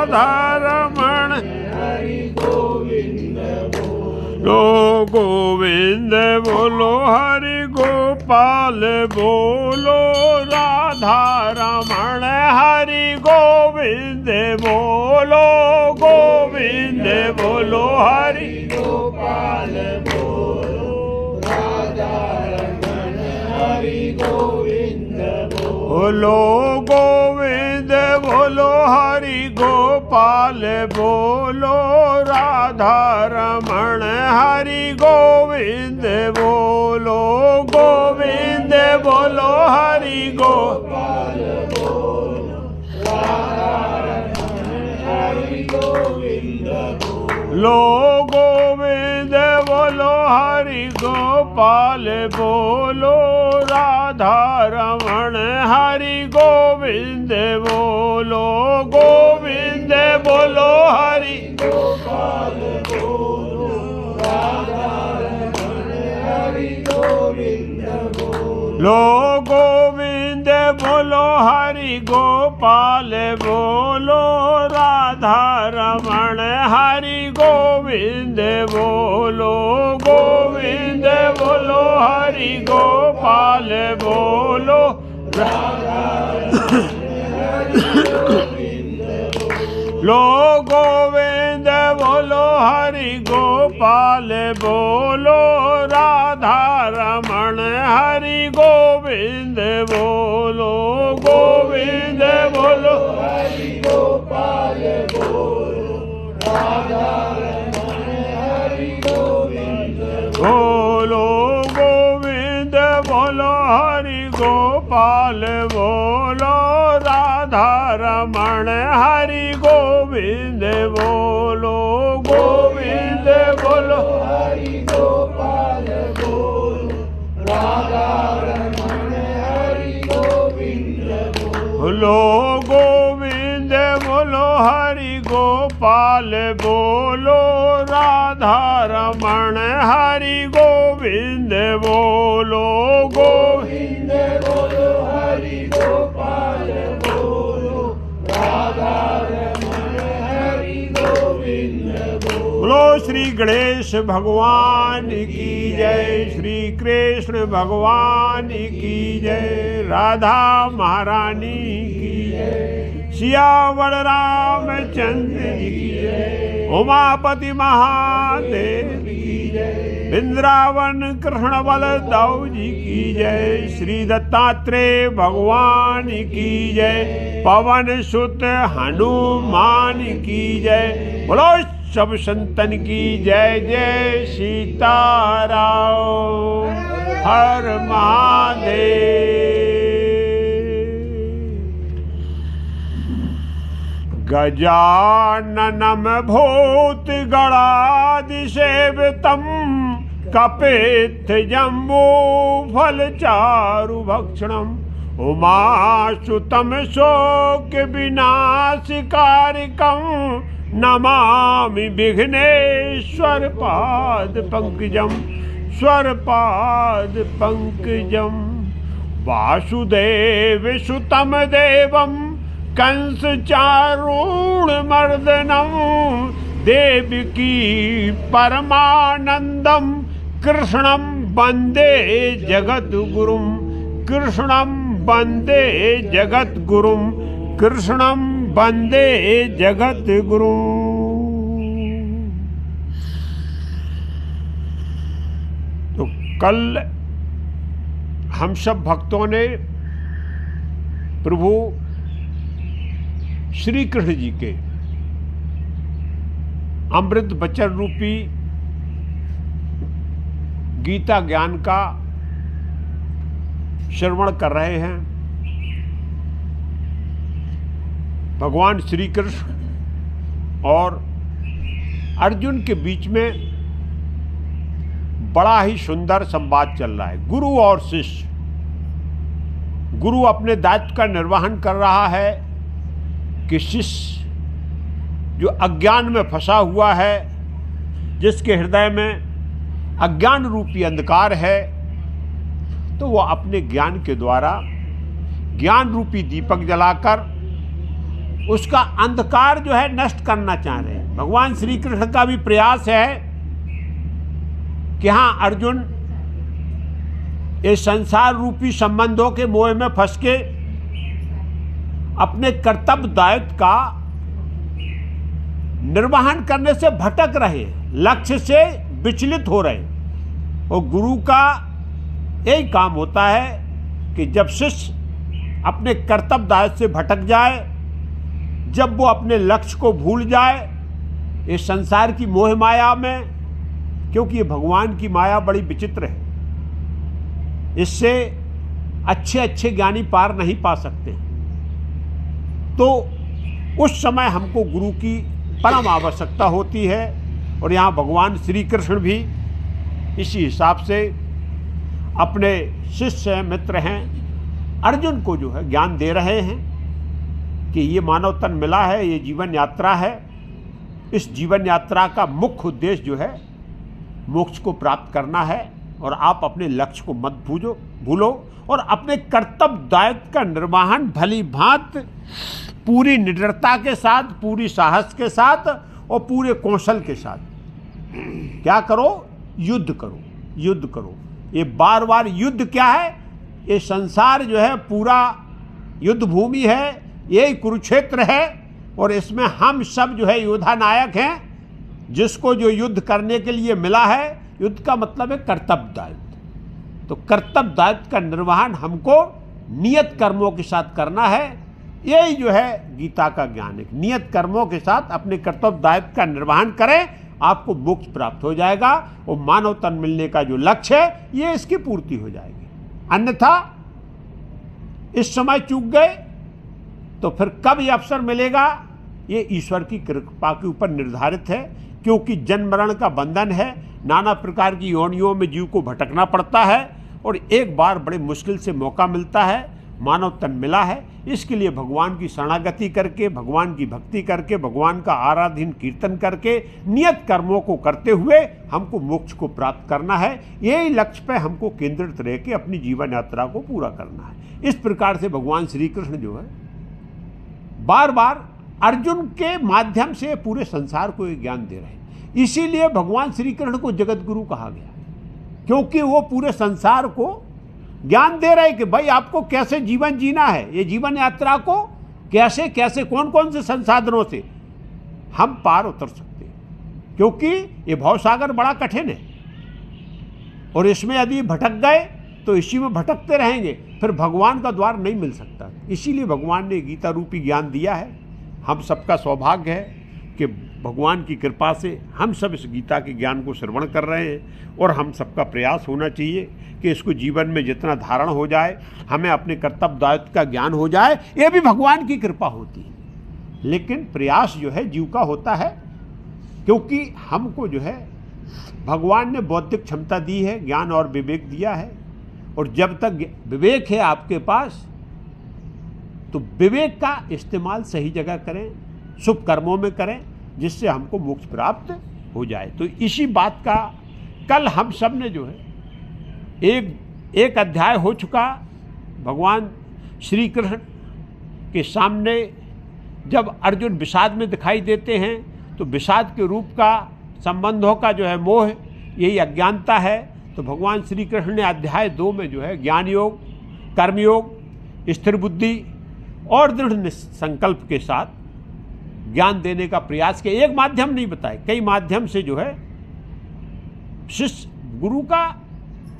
राधारमण हरि गोविंद बोलो गोविंद बोलो हरि गोपाल बोलो राधारमण हरि गोविंद बोलो गोविंद बोलो हरि गोपाल बोलो राधारमण हरि गोविंद बोलो गोविंद बोलो हरि गोपाल बोलो राधारमण हरि गोविंद बोलो गोविंद बोलो हरि गोपाल बोलो राधारमण हरि गोविंद बोलो गोविंद बोलो हरि गोपाल बोलो राधारमण हरि गोविंद बोलो गोविंद बोलो हरि गोपाल बोलो राधारमण हरि गोविंद बोलो गोविंद बोलो हरि गोपाल बोलो राधारमण हरि गोविंद बोलो गोविंद बोलो हरि गोपाल बोलो लो गोविंद बोलो हरि गोपाल बोलो राधारमण हरि गोविंद बोलो गोविंद बोलो हरि गोपाल बोलो राधारमण हरि गोविंद बोलो गोविंद बोलो हरि गोपाल बोलो राधारमण हरि गोविंद बोलो गोविंद बोलो हरि गोपाल बोलो राधारमण हरि गोविंद बोलो गोविंद बोलो हरि गोपाल बोलो राधारमण हरि गोविंद बोलो गोविंद बोलो हरि गोपाल बोलो राधारमण हरि गोविंद बोलो। श्री गणेश भगवान की जय, श्री कृष्ण भगवान की जय, राधा महारानी की जय, सियावर रामचंद्र की जय, उमापति महादेव की जय, वृंदावन कृष्ण बलदेव जी की जय, श्री दत्तात्रेय भगवान की जय, पवन सुत हनुमान की जय, बोलो सब संतन की जय। जय सीताराम, हर महादेव। गजाननम भूतगणादिसेवितं कपित्थ जम्बू फलचारु भक्षणम् उमासुतं शोक विनाशकारिकं नमामि विघ्नेश्वर पाद पंकजं, स्वर पाद पंकजं। वासुदेव सुतं देवं कंस चारूणमर्दनं देवकी परमानंदं कृष्णं वंदे जगद्गुरुं, कृष्णं वंदे जगद्गुरुं, कृष्णं वंदे जगद्गुरुं। तो कल हम सब भक्तों ने प्रभु श्री कृष्ण जी के अमृत वचन रूपी गीता ज्ञान का श्रवण कर रहे हैं। भगवान श्री कृष्ण और अर्जुन के बीच में बड़ा ही सुंदर संवाद चल रहा है। गुरु और शिष्य, गुरु अपने दायित्व का निर्वहन कर रहा है कि शिष्य जो अज्ञान में फंसा हुआ है, जिसके हृदय में अज्ञान रूपी अंधकार है, तो वह अपने ज्ञान के द्वारा ज्ञान रूपी दीपक जलाकर उसका अंधकार जो है नष्ट करना चाह रहे हैं। भगवान श्री कृष्ण का भी प्रयास है कि हाँ अर्जुन, ये संसार रूपी संबंधों के मोह में फंस के अपने कर्तव्य दायित्व का निर्वहन करने से भटक रहे, लक्ष्य से विचलित हो रहे। और गुरु का यही काम होता है कि जब शिष्य अपने कर्तव्य दायित्व से भटक जाए, जब वो अपने लक्ष्य को भूल जाए इस संसार की मोह माया में, क्योंकि ये भगवान की माया बड़ी विचित्र है, इससे अच्छे अच्छे ज्ञानी पार नहीं पा सकते। तो उस समय हमको गुरु की परम आवश्यकता होती है। और यहाँ भगवान श्री कृष्ण भी इसी हिसाब से अपने शिष्य मित्र हैं अर्जुन को जो है ज्ञान दे रहे हैं कि ये मानव तन मिला है, ये जीवन यात्रा है। इस जीवन यात्रा का मुख्य उद्देश्य जो है मोक्ष को प्राप्त करना है। और आप अपने लक्ष्य को मत भूलो और अपने कर्तव्य दायित्व का निर्वहन भली भांति पूरी निडरता के साथ, पूरी साहस के साथ और पूरे कौशल के साथ क्या करो? युद्ध करो, युद्ध करो। ये बार बार युद्ध क्या है? ये संसार जो है पूरा युद्ध भूमि है, यही कुरुक्षेत्र है। और इसमें हम सब जो है योद्धा नायक हैं, जिसको जो युद्ध करने के लिए मिला है। युद्ध का मतलब है कर्तव्य दायित्व। तो कर्तव्य दायित्व का निर्वहन हमको नियत कर्मों के साथ करना है। यही जो है गीता का ज्ञान है। नियत कर्मों के साथ अपने कर्तव्य दायित्व का निर्वहन करें, आपको मोक्ष प्राप्त हो जाएगा और मानव तन मिलने का जो लक्ष्य है ये इसकी पूर्ति हो जाएगी। अन्यथा इस समय चूक गए तो फिर कब ये अवसर मिलेगा, ये ईश्वर की कृपा के ऊपर निर्धारित है। क्योंकि जन्म मरण का बंधन है, नाना प्रकार की योनियों में जीव को भटकना पड़ता है और एक बार बड़े मुश्किल से मौका मिलता है, मानव तन मिला है। इसके लिए भगवान की शरणागति करके, भगवान की भक्ति करके, भगवान का आराधन कीर्तन करके, नियत कर्मों को करते हुए हमको मोक्ष को प्राप्त करना है। यही लक्ष्य पे हमको केंद्रित रह के अपनी जीवन यात्रा को पूरा करना है। इस प्रकार से भगवान श्री कृष्ण जो है बार बार अर्जुन के माध्यम से पूरे संसार को एक ज्ञान दे रहे हैं। इसीलिए भगवान श्री कृष्ण को जगत गुरु कहा गया, क्योंकि वो पूरे संसार को ज्ञान दे रहे कि भाई आपको कैसे जीवन जीना है, ये जीवन यात्रा को कैसे कैसे कौन कौन से संसाधनों से हम पार उतर सकते हैं। क्योंकि ये भवसागर बड़ा कठिन है और इसमें यदि भटक गए तो इसी में भटकते रहेंगे, फिर भगवान का द्वार नहीं मिल सकता। इसीलिए भगवान ने गीता रूपी ज्ञान दिया है। हम सबका सौभाग्य है कि भगवान की कृपा से हम सब इस गीता के ज्ञान को श्रवण कर रहे हैं और हम सबका प्रयास होना चाहिए कि इसको जीवन में जितना धारण हो जाए, हमें अपने कर्तव्य दायित्व का ज्ञान हो जाए। ये भी भगवान की कृपा होती है, लेकिन प्रयास जो है जीव का होता है। क्योंकि हमको जो है भगवान ने बौद्धिक क्षमता दी है, ज्ञान और विवेक दिया है। और जब तक विवेक है आपके पास तो विवेक का इस्तेमाल सही जगह करें, शुभ कर्मों में करें, जिससे हमको मोक्ष प्राप्त हो जाए। तो इसी बात का कल हम सब ने जो है एक अध्याय हो चुका। भगवान श्री कृष्ण के सामने जब अर्जुन विषाद में दिखाई देते हैं तो विषाद के रूप का संबंधों का जो है मोह, यही अज्ञानता है। तो भगवान श्री कृष्ण ने अध्याय 2 में जो है ज्ञान योग, कर्मयोग, स्थिर बुद्धि और दृढ़ संकल्प के साथ ज्ञान देने का प्रयास किया। एक माध्यम नहीं बताए, कई माध्यम से जो है शिष्य गुरु का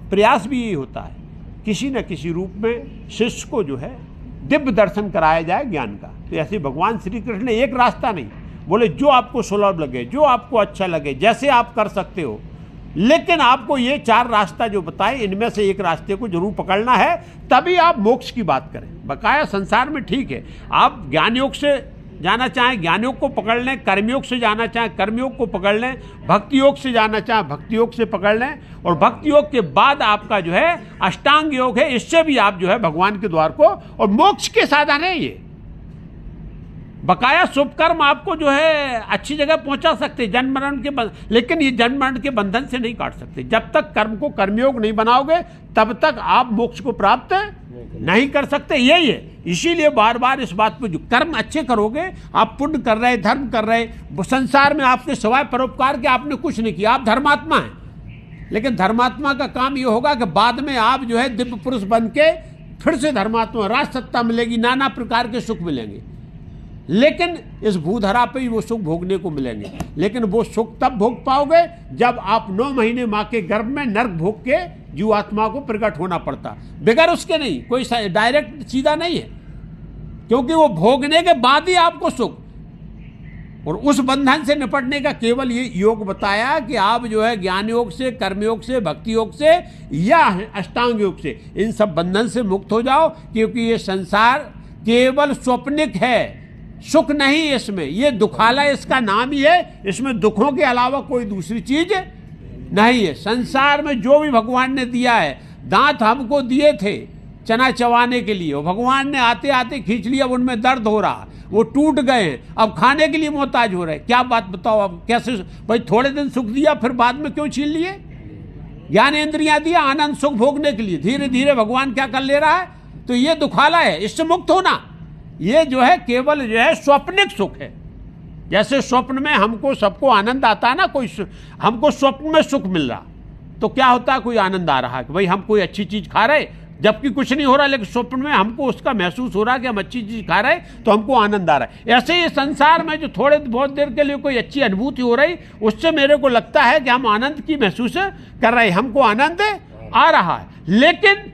प्रयास भी यही होता है, किसी न किसी रूप में शिष्य को जो है दिव्य दर्शन कराया जाए ज्ञान का। तो ऐसे भगवान श्री कृष्ण ने एक रास्ता नहीं बोले, जो आपको सुलभ लगे, जो आपको अच्छा लगे, जैसे आप कर सकते हो, लेकिन आपको ये 4 रास्ता जो बताए इनमें से एक रास्ते को जरूर पकड़ना है, तभी आप मोक्ष की बात करें। बकाया संसार में ठीक है, आप ज्ञान योग से जाना चाहें ज्ञान योग को पकड़ लें, कर्मयोग से जाना चाहें कर्मयोग को पकड़ लें, भक्ति योग से जाना चाहें भक्ति योग से पकड़ लें, और भक्ति योग के बाद आपका जो है अष्टांग योग है, इससे भी आप जो है भगवान के द्वार को और मोक्ष के साधन है ये। बकाया शुभ कर्म आपको जो है अच्छी जगह पहुंचा सकते जन्म मरण के लेकिन ये जन्म मरण के बंधन से नहीं काट सकते। जब तक कर्म को कर्मयोग नहीं बनाओगे तब तक आप मोक्ष को प्राप्त नहीं कर सकते। यही है, इसीलिए बार बार इस बात पे जो कर्म अच्छे करोगे, आप पुण्य कर रहे, धर्म कर रहे, संसार में आपके सिवाय परोपकार के आपने कुछ नहीं किया, आप धर्मात्मा हैं। लेकिन धर्मात्मा का काम ये होगा कि बाद में आप जो है दिव्य पुरुष बन के फिर से धर्मात्मा, राज सत्ता मिलेगी, नाना प्रकार के सुख मिलेंगे, लेकिन इस भूधरा पे ही वो सुख भोगने को मिलेंगे। लेकिन वो सुख तब भोग पाओगे जब आप 9 महीने माँ के गर्भ में नर्क भोग के जीवात्मा को प्रकट होना पड़ता, बगैर उसके नहीं, कोई डायरेक्ट सीधा नहीं है, क्योंकि वो भोगने के बाद ही आपको सुख। और उस बंधन से निपटने का केवल ये योग बताया कि आप जो है ज्ञान योग से, कर्म योग से, भक्ति योग से या अष्टांग योग से इन सब बंधन से मुक्त हो जाओ, क्योंकि ये संसार केवल स्वप्निक है, सुख नहीं इसमें, ये दुखालय इसका नाम ही है, इसमें दुखों के अलावा कोई दूसरी चीज नहीं है। संसार में जो भी भगवान ने दिया है, दांत हमको दिए थे चना चबाने के लिए, भगवान ने आते आते खींच लिया, उनमें दर्द हो रहा, वो टूट गए हैं, अब खाने के लिए मोहताज हो रहे। क्या बात बताओ, अब कैसे भाई, थोड़े दिन सुख दिया फिर बाद में क्यों छीन लिए? ज्ञान इंद्रियां दिया आनंद सुख भोगने के लिए, धीरे धीरे भगवान क्या कर ले रहा है? तो ये दुखाला है, इससे मुक्त होना ये जो है केवल जो है स्वप्निक सुख है। जैसे स्वप्न में हमको सबको आनंद आता है ना, कोई हमको स्वप्न में सुख मिल रहा तो क्या होता है, कोई आनंद आ रहा है कि भाई हम कोई अच्छी चीज खा रहे, जबकि कुछ नहीं हो रहा, लेकिन स्वप्न में हमको उसका महसूस हो रहा है कि हम अच्छी चीज खा रहे तो हमको आनंद आ रहा है। ऐसे ही संसार में जो थोड़े बहुत देर के लिए कोई अच्छी अनुभूति हो रही, उससे मेरे को लगता है कि हम आनंद की महसूस कर रहे हैं, हमको आनंद आ रहा है। लेकिन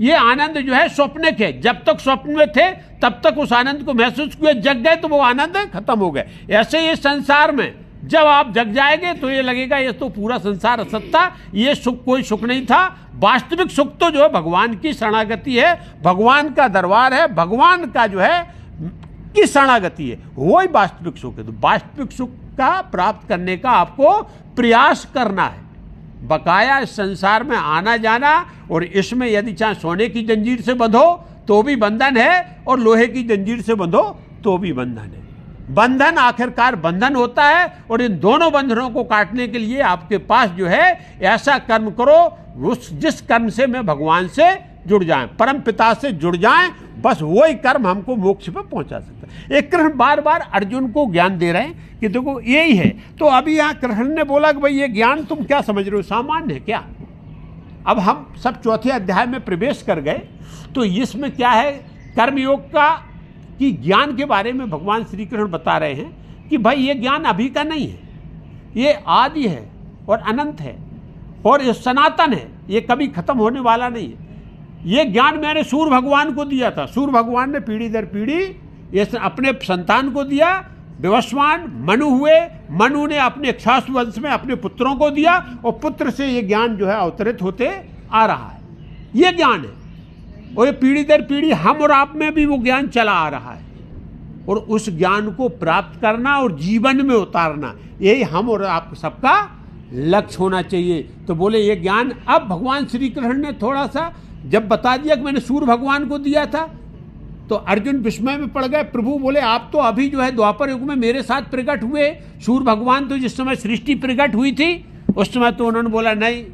ये आनंद जो है स्वप्निक है, जब तक स्वप्न में थे तब तक उस आनंद को महसूस किए, जग गए तो वो आनंद खत्म हो गए। ऐसे ही संसार में जब आप जग जाएंगे तो ये लगेगा ये तो पूरा संसार असत था, ये सुख कोई सुख नहीं था। वास्तविक सुख तो जो है भगवान की शरणागति है, भगवान का दरबार है, भगवान का जो है की शरणागति है, वही वास्तविक सुख है। तो वास्तविक सुख का प्राप्त करने का आपको प्रयास करना है। बकाया इस संसार में आना जाना, और इसमें यदि चाहे सोने की जंजीर से बंधो तो भी बंधन है, और लोहे की जंजीर से बंधो तो भी बंधन है। बंधन आखिरकार बंधन होता है, और इन दोनों बंधनों को काटने के लिए आपके पास जो है ऐसा कर्म करो उस जिस कर्म से मैं भगवान से जुड़ जाएं, परम पिता से जुड़ जाएं, बस वही कर्म हमको मोक्ष पे पहुंचा सकता है। एक कृष्ण बार बार अर्जुन को ज्ञान दे रहे हैं कि देखो यही है। तो अभी यहाँ कृष्ण ने बोला कि भाई ये ज्ञान तुम क्या समझ रहे हो, सामान्य है क्या? अब हम सब चौथे अध्याय में प्रवेश कर गए, तो इसमें क्या है, कर्मयोग का कि ज्ञान के बारे में भगवान श्री कृष्ण बता रहे हैं कि भाई ये ज्ञान अभी का नहीं है, ये आदि है और अनंत है और ये सनातन है, ये कभी खत्म होने वाला नहीं है। ये ज्ञान मैंने सूर्य भगवान को दिया था, सूर्य भगवान ने पीढ़ी दर पीढ़ी ये अपने संतान को दिया, विवस्वान मनु हुए, मनु ने अपने इक्ष्वाकु वंश में अपने पुत्रों को दिया, और पुत्र से ये ज्ञान जो है अवतरित होते आ रहा है। ये ज्ञान है, और ये पीढ़ी दर पीढ़ी हम और आप में भी वो ज्ञान चला आ रहा है, और उस ज्ञान को प्राप्त करना और जीवन में उतारना, यही हम और आप सबका लक्ष्य होना चाहिए। तो बोले ये ज्ञान अब भगवान श्री कृष्ण ने थोड़ा सा जब बता दिया कि मैंने सूर्य भगवान को दिया था, तो अर्जुन विस्मय में पड़ गए। प्रभु बोले आप तो अभी जो है द्वापर युग में मेरे साथ प्रकट हुए, सूर्य भगवान तो जिस समय सृष्टि प्रकट हुई थी उस समय तो उन्होंने बोला नहीं,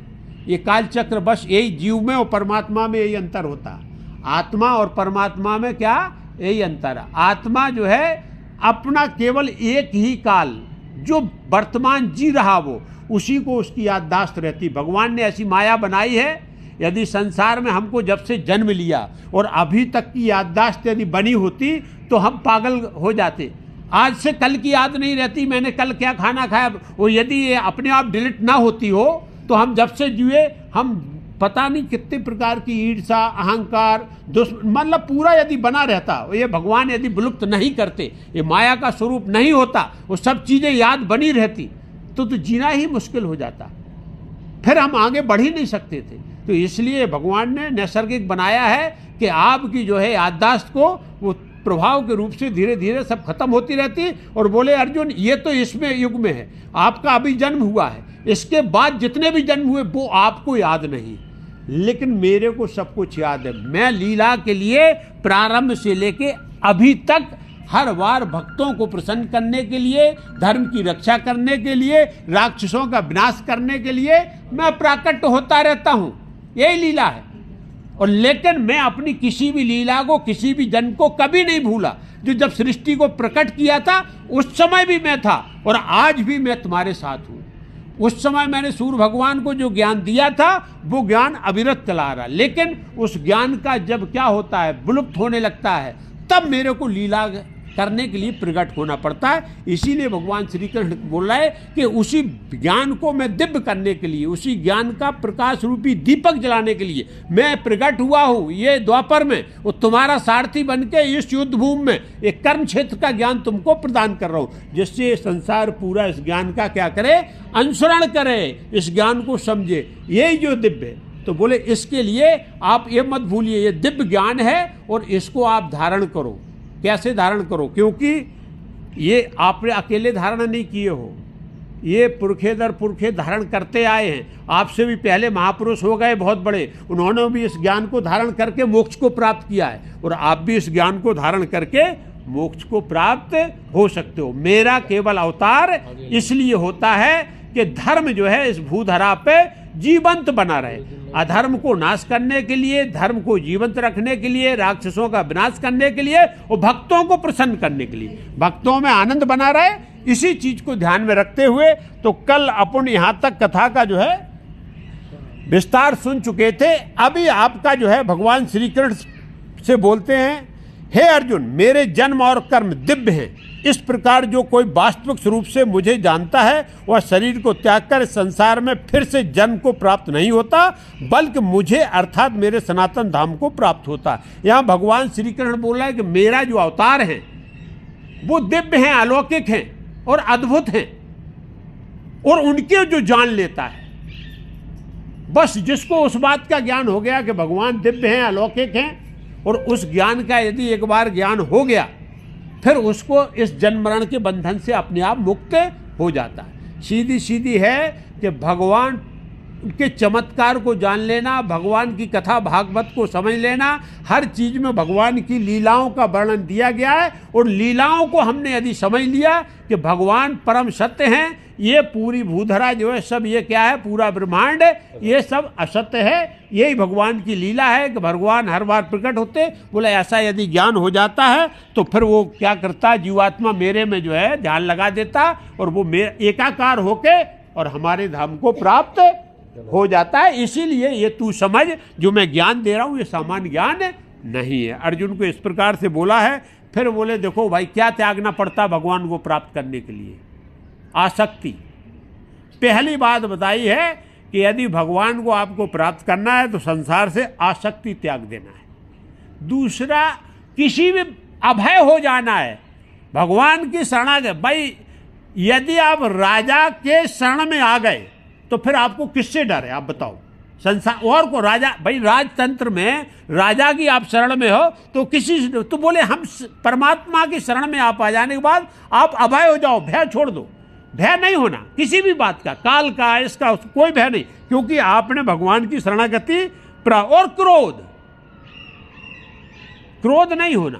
ये काल चक्र, बस यही जीव में और परमात्मा में यही अंतर होता है। आत्मा और परमात्मा में क्या यही अंतर है। आत्मा जो है अपना केवल एक ही काल जो वर्तमान जी रहा वो उसी को उसकी याददाश्त रहती। भगवान ने ऐसी माया बनाई है, यदि संसार में हमको जब से जन्म लिया और अभी तक की याददाश्त यदि बनी होती तो हम पागल हो जाते। आज से कल की याद नहीं रहती, मैंने कल क्या खाना खाया, वो यदि ये अपने आप डिलीट ना होती हो तो हम जब से जिए हम पता नहीं कितने प्रकार की ईर्षा, अहंकार, मतलब पूरा यदि बना रहता, ये भगवान यदि विलुप्त नहीं करते, ये माया का स्वरूप नहीं होता, वो सब चीज़ें याद बनी रहती तो जीना ही मुश्किल हो जाता, फिर हम आगे बढ़ ही नहीं सकते थे। तो इसलिए भगवान ने नैसर्गिक बनाया है कि आपकी जो है याददाश्त को वो प्रभाव के रूप से धीरे धीरे सब खत्म होती रहती। और बोले अर्जुन ये तो इसमें युग में है, आपका अभी जन्म हुआ है, इसके बाद जितने भी जन्म हुए वो आपको याद नहीं, लेकिन मेरे को सब कुछ याद है। मैं लीला के लिए प्रारंभ से लेके अभी तक हर बार भक्तों को प्रसन्न करने के लिए, धर्म की रक्षा करने के लिए, राक्षसों का विनाश करने के लिए मैं प्राकट होता रहता हूँ, यही लीला है। और लेकिन मैं अपनी किसी भी लीला को, किसी भी जन को कभी नहीं भूला। जो जब सृष्टि को प्रकट किया था उस समय भी मैं था और आज भी मैं तुम्हारे साथ हूं। उस समय मैंने सूर्य भगवान को जो ज्ञान दिया था वो ज्ञान अविरत चला रहा, लेकिन उस ज्ञान का जब क्या होता है, विलुप्त होने लगता है, तब मेरे को लीला करने के लिए प्रकट होना पड़ता है। इसीलिए भगवान श्री कृष्ण बोल रहा है कि उसी ज्ञान को मैं दिव्य करने के लिए, उसी ज्ञान का प्रकाश रूपी दीपक जलाने के लिए मैं प्रकट हुआ हूँ ये द्वापर में, और तुम्हारा सारथी बन के इस युद्ध भूमि में एक कर्म क्षेत्र का ज्ञान तुमको प्रदान कर रहा हूँ, जिससे संसार पूरा इस ज्ञान का क्या करे, अनुसरण करे, इस ज्ञान को समझे। यही जो दिव्य, तो बोले इसके लिए आप ये मत भूलिए, ये दिव्य ज्ञान है और इसको आप धारण करो। कैसे धारण करो? क्योंकि ये आपने अकेले धारण नहीं किए हो, ये पुरखे दर पुरखे धारण करते आए हैं। आपसे भी पहले महापुरुष हो गए बहुत बड़े, उन्होंने भी इस ज्ञान को धारण करके मोक्ष को प्राप्त किया है, और आप भी इस ज्ञान को धारण करके मोक्ष को प्राप्त हो सकते हो। मेरा केवल अवतार इसलिए होता है कि धर्म जो है इस भूधरा पे जीवंत बना रहे, अधर्म को नाश करने के लिए, धर्म को जीवंत रखने के लिए, राक्षसों का विनाश करने के लिए और भक्तों को प्रसन्न करने के लिए, भक्तों में आनंद बना रहे, इसी चीज को ध्यान में रखते हुए तो कल अपन यहां तक कथा का जो है विस्तार सुन चुके थे। अभी आपका जो है भगवान श्री कृष्ण से बोलते हैं, हे अर्जुन, मेरे जन्म और कर्म दिव्य हैं। इस प्रकार जो कोई वास्तविक स्वरूप से मुझे जानता है वह शरीर को त्याग कर संसार में फिर से जन्म को प्राप्त नहीं होता, बल्कि मुझे अर्थात मेरे सनातन धाम को प्राप्त होता है। यहाँ भगवान श्री कृष्ण बोल रहा है कि मेरा जो अवतार है वो दिव्य हैं, अलौकिक हैं और अद्भुत हैं, और उनके जो जान लेता है, बस जिसको उस बात का ज्ञान हो गया कि भगवान दिव्य हैं, अलौकिक हैं, और उस ज्ञान का यदि एक बार ज्ञान हो गया फिर उसको इस जन्म मरण के बंधन से अपने आप मुक्त हो जाता है। सीधी सीधी है कि भगवान के चमत्कार को जान लेना, भगवान की कथा भागवत को समझ लेना, हर चीज में भगवान की लीलाओं का वर्णन दिया गया है, और लीलाओं को हमने यदि समझ लिया कि भगवान परम सत्य हैं, ये पूरी भूधरा जो है सब ये क्या है, पूरा ब्रह्मांड ये सब असत्य है, यही भगवान की लीला है कि भगवान हर बार प्रकट होते। बोले ऐसा यदि ज्ञान हो जाता है तो फिर वो क्या करता है, जीवात्मा मेरे में जो है ध्यान लगा देता और वो एकाकार होके और हमारे धाम को प्राप्त हो जाता है। इसीलिए ये तू समझ, जो मैं ज्ञान दे रहा हूं ये सामान्य ज्ञान नहीं है। अर्जुन को इस प्रकार से बोला है। फिर बोले देखो भाई, क्या त्यागना पड़ता भगवान को प्राप्त करने के लिए? आसक्ति। पहली बात बताई है कि यदि भगवान को आपको प्राप्त करना है तो संसार से आसक्ति त्याग देना है। दूसरा, किसी भी अभय हो जाना है, भगवान की शरणागति। भाई यदि आप राजा के शरण में आ गए तो फिर आपको किससे डर है, आप बताओ? संसार और को राजा, भाई राजतंत्र में राजा की आप शरण में हो तो किसी से, तो बोले हम परमात्मा की शरण में आप आ जाने के बाद आप अभय हो जाओ, भय छोड़ दो। भय नहीं होना किसी भी बात का, काल का, इसका कोई भय नहीं, क्योंकि आपने भगवान की शरणागति। और क्रोध नहीं होना,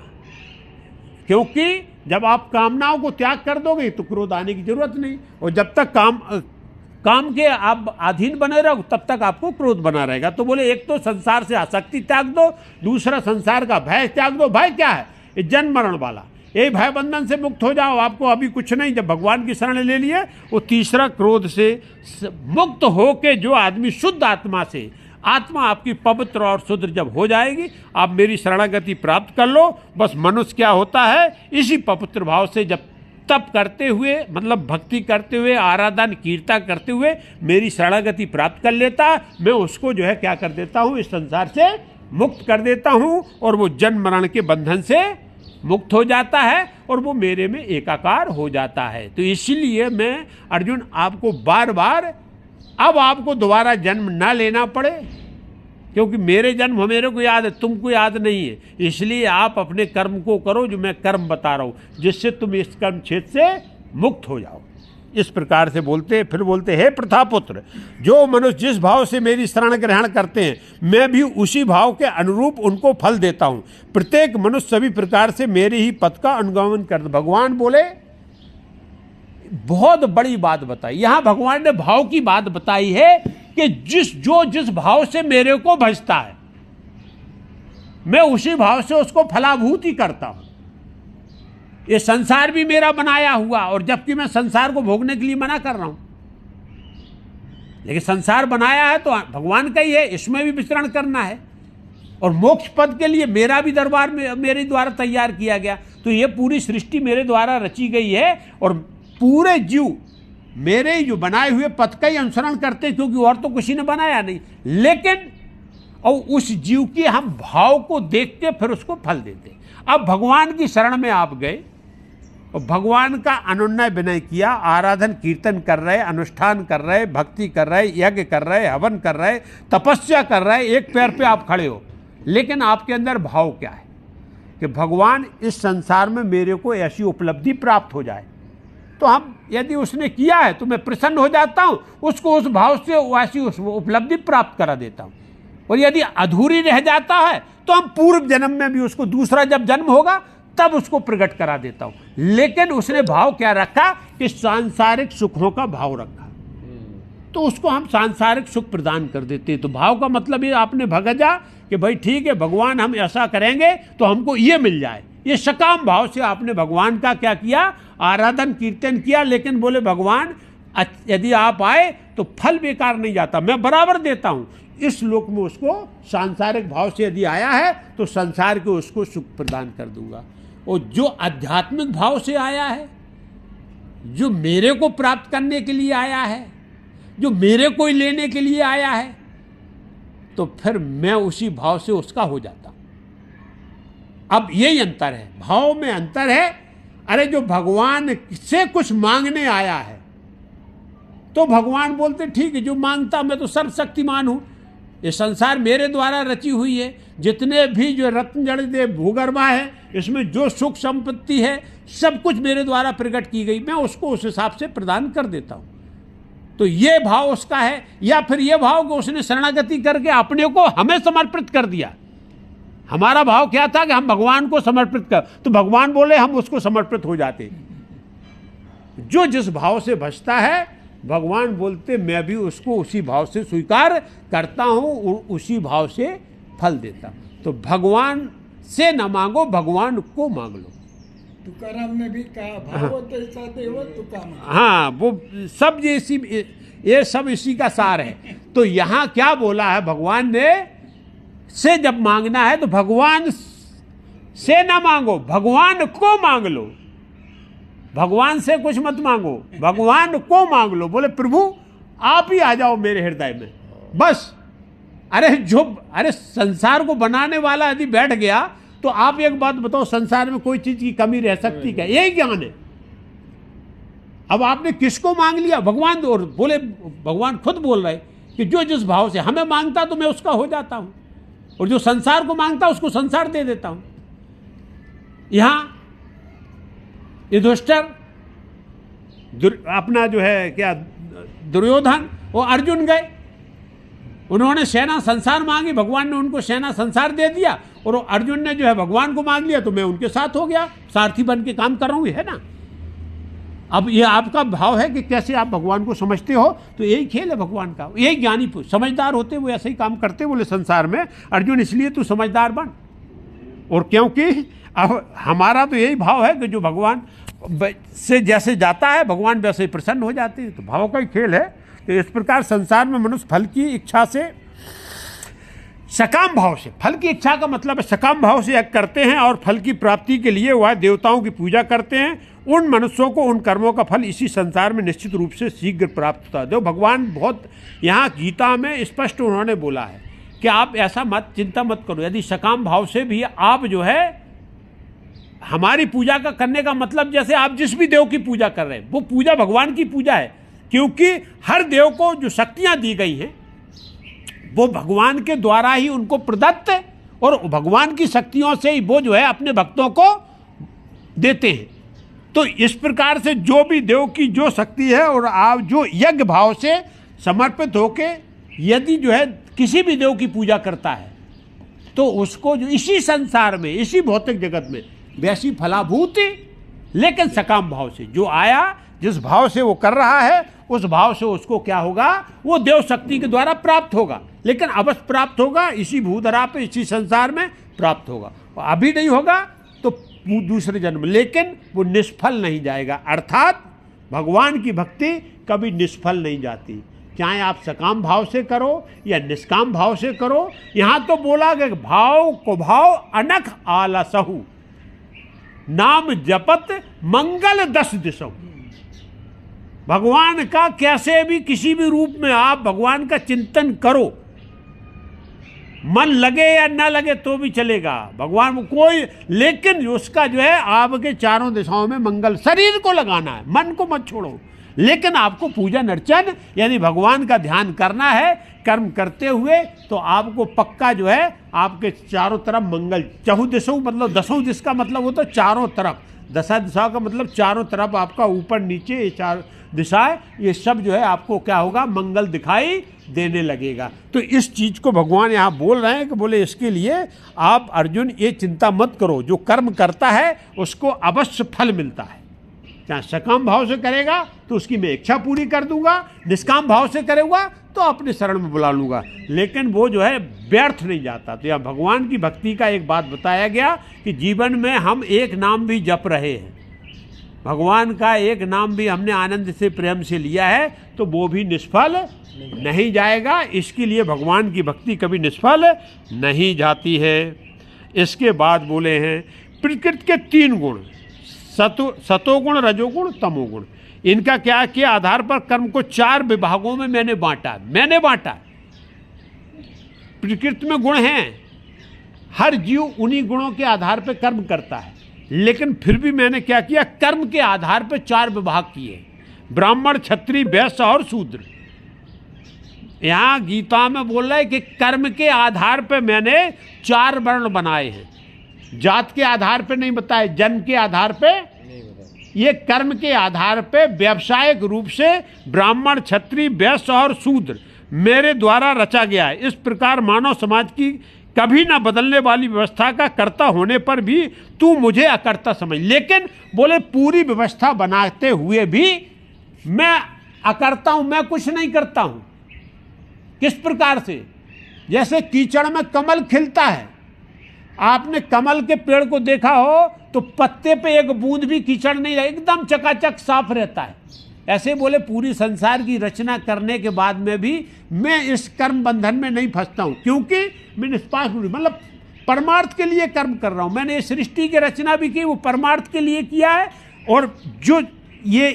क्योंकि जब आप कामनाओं को त्याग कर दोगे तो क्रोध आने की जरूरत नहीं, और जब तक काम के आप अधीन बने रहो तब तक आपको क्रोध बना रहेगा। तो बोले एक तो संसार से आसक्ति त्याग दो, दूसरा संसार का भय त्याग दो। भय क्या है? ये जन्म मरण वाला, यही भय बंधन से मुक्त हो जाओ। आपको अभी कुछ नहीं, जब भगवान की शरण ले लिए। वो तीसरा, क्रोध से मुक्त होके जो आदमी शुद्ध आत्मा से, आत्मा आपकी पवित्र और शुद्ध जब हो जाएगी, आप मेरी शरणागति प्राप्त कर लो। बस मनुष्य क्या होता है, इसी पवित्र भाव से जब तप करते हुए, मतलब भक्ति करते हुए, आराधन कीर्तन करते हुए मेरी शरणागति प्राप्त कर लेता, मैं उसको जो है क्या कर देता हूँ, इस संसार से मुक्त कर देता हूँ, और वो जन्म मरण के बंधन से मुक्त हो जाता है और वो मेरे में एकाकार हो जाता है। तो इसलिए मैं अर्जुन आपको बार बार, अब आपको दोबारा जन्म ना लेना पड़े, क्योंकि मेरे जन्म मेरे को याद है, तुमको याद नहीं है। इसलिए आप अपने कर्म को करो जो मैं कर्म बता रहा हूँ, जिससे तुम इस कर्म क्षेत्र से मुक्त हो जाओ। इस प्रकार से बोलते, फिर बोलते, हे प्रथापुत्र, जो मनुष्य जिस भाव से मेरी शरण ग्रहण करते हैं मैं भी उसी भाव के अनुरूप उनको फल देता हूँ। प्रत्येक मनुष्य सभी प्रकार से मेरे ही पथ का अनुगमन करता। भगवान बोले, बहुत बड़ी बात बताई यहां भगवान ने, भाव की बात बताई है कि जिस भाव से मेरे को भजता है, मैं उसी भाव से उसको फलाभूति करता हूं। ये संसार भी मेरा बनाया हुआ, और जबकि मैं संसार को भोगने के लिए मना कर रहा हूं, लेकिन संसार बनाया है तो भगवान का ही है, इसमें भी विचरण करना है। और मोक्ष पद के लिए मेरा भी दरबार में मेरे द्वारा तैयार किया गया। तो ये पूरी सृष्टि मेरे द्वारा रची गई है, और पूरे जीव मेरे ही जो बनाए हुए पथ का ही अनुसरण करते, क्योंकि और तो किसी ने बनाया नहीं। लेकिन और उस जीव की हम भाव को देख के फिर उसको फल देते। अब भगवान की शरण में आप गए और भगवान का अनुन्नय विनय किया, आराधन कीर्तन कर रहे, अनुष्ठान कर रहे, भक्ति कर रहे, यज्ञ कर रहे, हवन कर रहे, तपस्या कर रहे, एक पैर पे आप खड़े हो, लेकिन आपके अंदर भाव क्या है कि भगवान इस संसार में मेरे को ऐसी उपलब्धि प्राप्त हो जाए। तो हम यदि उसने किया है तो मैं प्रसन्न हो जाता हूं, उसको उस भाव से वैसी उस उपलब्धि प्राप्त करा देता हूं। और यदि अधूरी रह जाता है तो हम पूर्व जन्म में भी उसको, दूसरा जब जन्म होगा तब उसको प्रकट करा देता हूं। लेकिन उसने भाव क्या रखा कि सांसारिक सुखों का भाव रखा, तो उसको हम सांसारिक सुख प्रदान कर देते हैं। तो भाव का मतलब ये आपने भगजा कि भाई ठीक है, भगवान हम ऐसा करेंगे तो हमको ये मिल जाए। ये सकाम भाव से आपने भगवान का क्या किया, आराधन कीर्तन किया। लेकिन बोले भगवान यदि आप आए तो फल बेकार नहीं जाता, मैं बराबर देता हूं। इस लोक में उसको सांसारिक भाव से यदि आया है तो संसार के उसको सुख प्रदान कर दूंगा। और जो आध्यात्मिक भाव से आया है, जो मेरे को प्राप्त करने के लिए आया है, जो मेरे को ही लेने के लिए आया है, तो फिर मैं उसी भाव से उसका हो जाता हूं। अब यही अंतर है, भाव में अंतर है। अरे जो भगवान से कुछ मांगने आया है तो भगवान बोलते ठीक है, जो मांगता, मैं तो सर्वशक्तिमान हूं, ये संसार मेरे द्वारा रची हुई है, जितने भी जो रत्न जड़ दे भूगर्भा है, इसमें जो सुख संपत्ति है सब कुछ मेरे द्वारा प्रकट की गई, मैं उसको उस हिसाब से प्रदान कर देता हूं। तो ये भाव उसका है। या फिर ये भाव को उसने शरणागति करके अपने को हमें समर्पित कर दिया। हमारा भाव क्या था कि हम भगवान को समर्पित कर, तो भगवान बोले हम उसको समर्पित हो जाते। जो जिस भाव से भजता है भगवान बोलते मैं भी उसको उसी भाव से स्वीकार करता हूं, उसी भाव से फल देता। तो भगवान से न मांगो, भगवान को मांग लो। तुकाराम ने भी कहा भाव तैसा देव तुकाराम। हाँ, वो सब ये सब इसी का सार है। तो यहाँ क्या बोला है भगवान ने, से जब मांगना है तो भगवान से ना मांगो, भगवान को मांग लो। भगवान से कुछ मत मांगो, भगवान को मांग लो। बोले प्रभु आप ही आ जाओ मेरे हृदय में बस। अरे संसार को बनाने वाला यदि बैठ गया तो आप एक बात बताओ, संसार में कोई चीज की कमी रह सकती क्या? यही ज्ञान है। अब आपने किसको मांग लिया? भगवान। और बोले भगवान खुद बोल रहे कि जो जिस भाव से हमें मांगता तो मैं उसका हो जाता हूं, और जो संसार को मांगता उसको संसार दे देता हूं। यहां युधिष्ठिर अपना जो है क्या दुर्योधन और अर्जुन गए, उन्होंने सेना संसार मांगी, भगवान ने उनको सेना संसार दे दिया। और अर्जुन ने जो है भगवान को मांग लिया तो मैं उनके साथ हो गया, सारथी बन के काम कर रहा हूं, है ना। अब ये आपका भाव है कि कैसे आप भगवान को समझते हो। तो यही खेल है भगवान का। यही ज्ञानी समझदार होते वो ऐसे ही काम करते। बोले संसार में अर्जुन इसलिए तू समझदार बन, और क्योंकि अब हमारा तो यही भाव है कि जो भगवान से जैसे जाता है भगवान वैसे ही प्रसन्न हो जाते हैं। तो भाव का ही खेल है। तो इस प्रकार संसार में मनुष्य फल की इच्छा से, सकाम भाव से, फल की इच्छा का मतलब है सकाम भाव से यज्ञ करते हैं, और फल की प्राप्ति के लिए वह देवताओं की पूजा करते हैं। उन मनुष्यों को उन कर्मों का फल इसी संसार में निश्चित रूप से शीघ्र प्राप्त होता है। जो भगवान बहुत यहाँ गीता में स्पष्ट उन्होंने बोला है कि आप ऐसा मत चिंता मत करो। यदि सकाम भाव से भी आप जो है हमारी पूजा का करने का मतलब, जैसे आप जिस भी देव की पूजा कर रहे हैं वो पूजा भगवान की पूजा है, क्योंकि हर देव को जो शक्तियां दी गई हैं वो भगवान के द्वारा ही उनको प्रदत्त, और भगवान की शक्तियों से ही वो जो है अपने भक्तों को देते हैं। तो इस प्रकार से जो भी देव की जो शक्ति है, और आप जो यज्ञ भाव से समर्पित होके यदि जो है किसी भी देव की पूजा करता है तो उसको जो इसी संसार में, इसी भौतिक जगत में वैसी फलाभूति, लेकिन सकाम भाव से जो आया, जिस भाव से वो कर रहा है उस भाव से उसको क्या होगा, वो देव शक्ति के द्वारा प्राप्त होगा। लेकिन अवश्य प्राप्त होगा इसी भूधरा पे, इसी संसार में, प्राप्त होगा, अभी नहीं होगा तो दूसरे जन्म, लेकिन वो निष्फल नहीं जाएगा। अर्थात भगवान की भक्ति कभी निष्फल नहीं जाती, चाहे आप सकाम भाव से करो या निष्काम भाव से करो। यहाँ तो बोला कि भाव को भाव अनख आलसहु, नाम जपत मंगल 10 दिशों। भगवान का कैसे भी किसी भी रूप में आप भगवान का चिंतन करो, मन लगे या ना लगे तो भी चलेगा, भगवान को कोई, लेकिन उसका जो है आपके चारों दिशाओं में मंगल, शरीर को लगाना है, मन को मत छोड़ो। लेकिन आपको पूजन अर्चन यानी भगवान का ध्यान करना है, कर्म करते हुए तो आपको पक्का जो है आपके चारों तरफ मंगल, चहुदिशों मतलब 10 दिश का मतलब वो तो चारों तरफ, 10 दिशा का मतलब चारों तरफ आपका ऊपर नीचे ये 4 दिशाएं, ये सब जो है आपको क्या होगा, मंगल दिखाई देने लगेगा। तो इस चीज को भगवान यहाँ बोल रहे हैं कि बोले इसके लिए आप अर्जुन ये चिंता मत करो, जो कर्म करता है उसको अवश्य फल मिलता है। चाहे सकाम भाव से करेगा तो उसकी मैं इच्छा पूरी कर दूंगा, निष्काम भाव से करेगा तो अपने शरण में बुला लूंगा, लेकिन वो जो है व्यर्थ नहीं जाता। तो यह भगवान की भक्ति का एक बात बताया गया कि जीवन में हम एक नाम भी जप रहे हैं, भगवान का एक नाम भी हमने आनंद से प्रेम से लिया है, तो वो भी निष्फल नहीं जाएगा। इसके लिए भगवान की भक्ति कभी निष्फल नहीं जाती है। इसके बाद बोले हैं प्रकृति के 3 गुण, सतोगुण, रजोगुण, तमोगुण, इनका क्या के आधार पर कर्म को 4 विभागों में मैंने बांटा। प्रकृति में गुण हैं, हर जीव उन्हीं गुणों के आधार पर कर्म करता है, लेकिन फिर भी मैंने क्या किया, कर्म के आधार पर 4 विभाग किए, ब्राह्मण, क्षत्रिय, वैश्य और शूद्र। यहां गीता में बोल रहा है कि कर्म के आधार पर मैंने 4 वर्ण बनाए हैं, जात के आधार पे नहीं बताए, जन्म के आधार पे, ये कर्म के आधार पे व्यावसायिक रूप से ब्राह्मण, क्षत्रिय, वैश्य और शूद्र मेरे द्वारा रचा गया है। इस प्रकार मानव समाज की कभी ना बदलने वाली व्यवस्था का कर्ता होने पर भी तू मुझे अकर्ता समझ। लेकिन बोले पूरी व्यवस्था बनाते हुए भी मैं अकर्ता हूं, मैं कुछ नहीं करता हूं। किस प्रकार से, जैसे कीचड़ में कमल खिलता है, आपने कमल के पेड़ को देखा हो तो पत्ते पे एक बूंद भी कीचड़ नहीं रहे, एकदम चकाचक साफ रहता है। ऐसे बोले पूरी संसार की रचना करने के बाद में भी मैं इस कर्म बंधन में नहीं फंसता हूं, क्योंकि मैं निष्पाप मतलब परमार्थ के लिए कर्म कर रहा हूं। मैंने इस सृष्टि की रचना भी की, वो परमार्थ के लिए किया है। और जो ये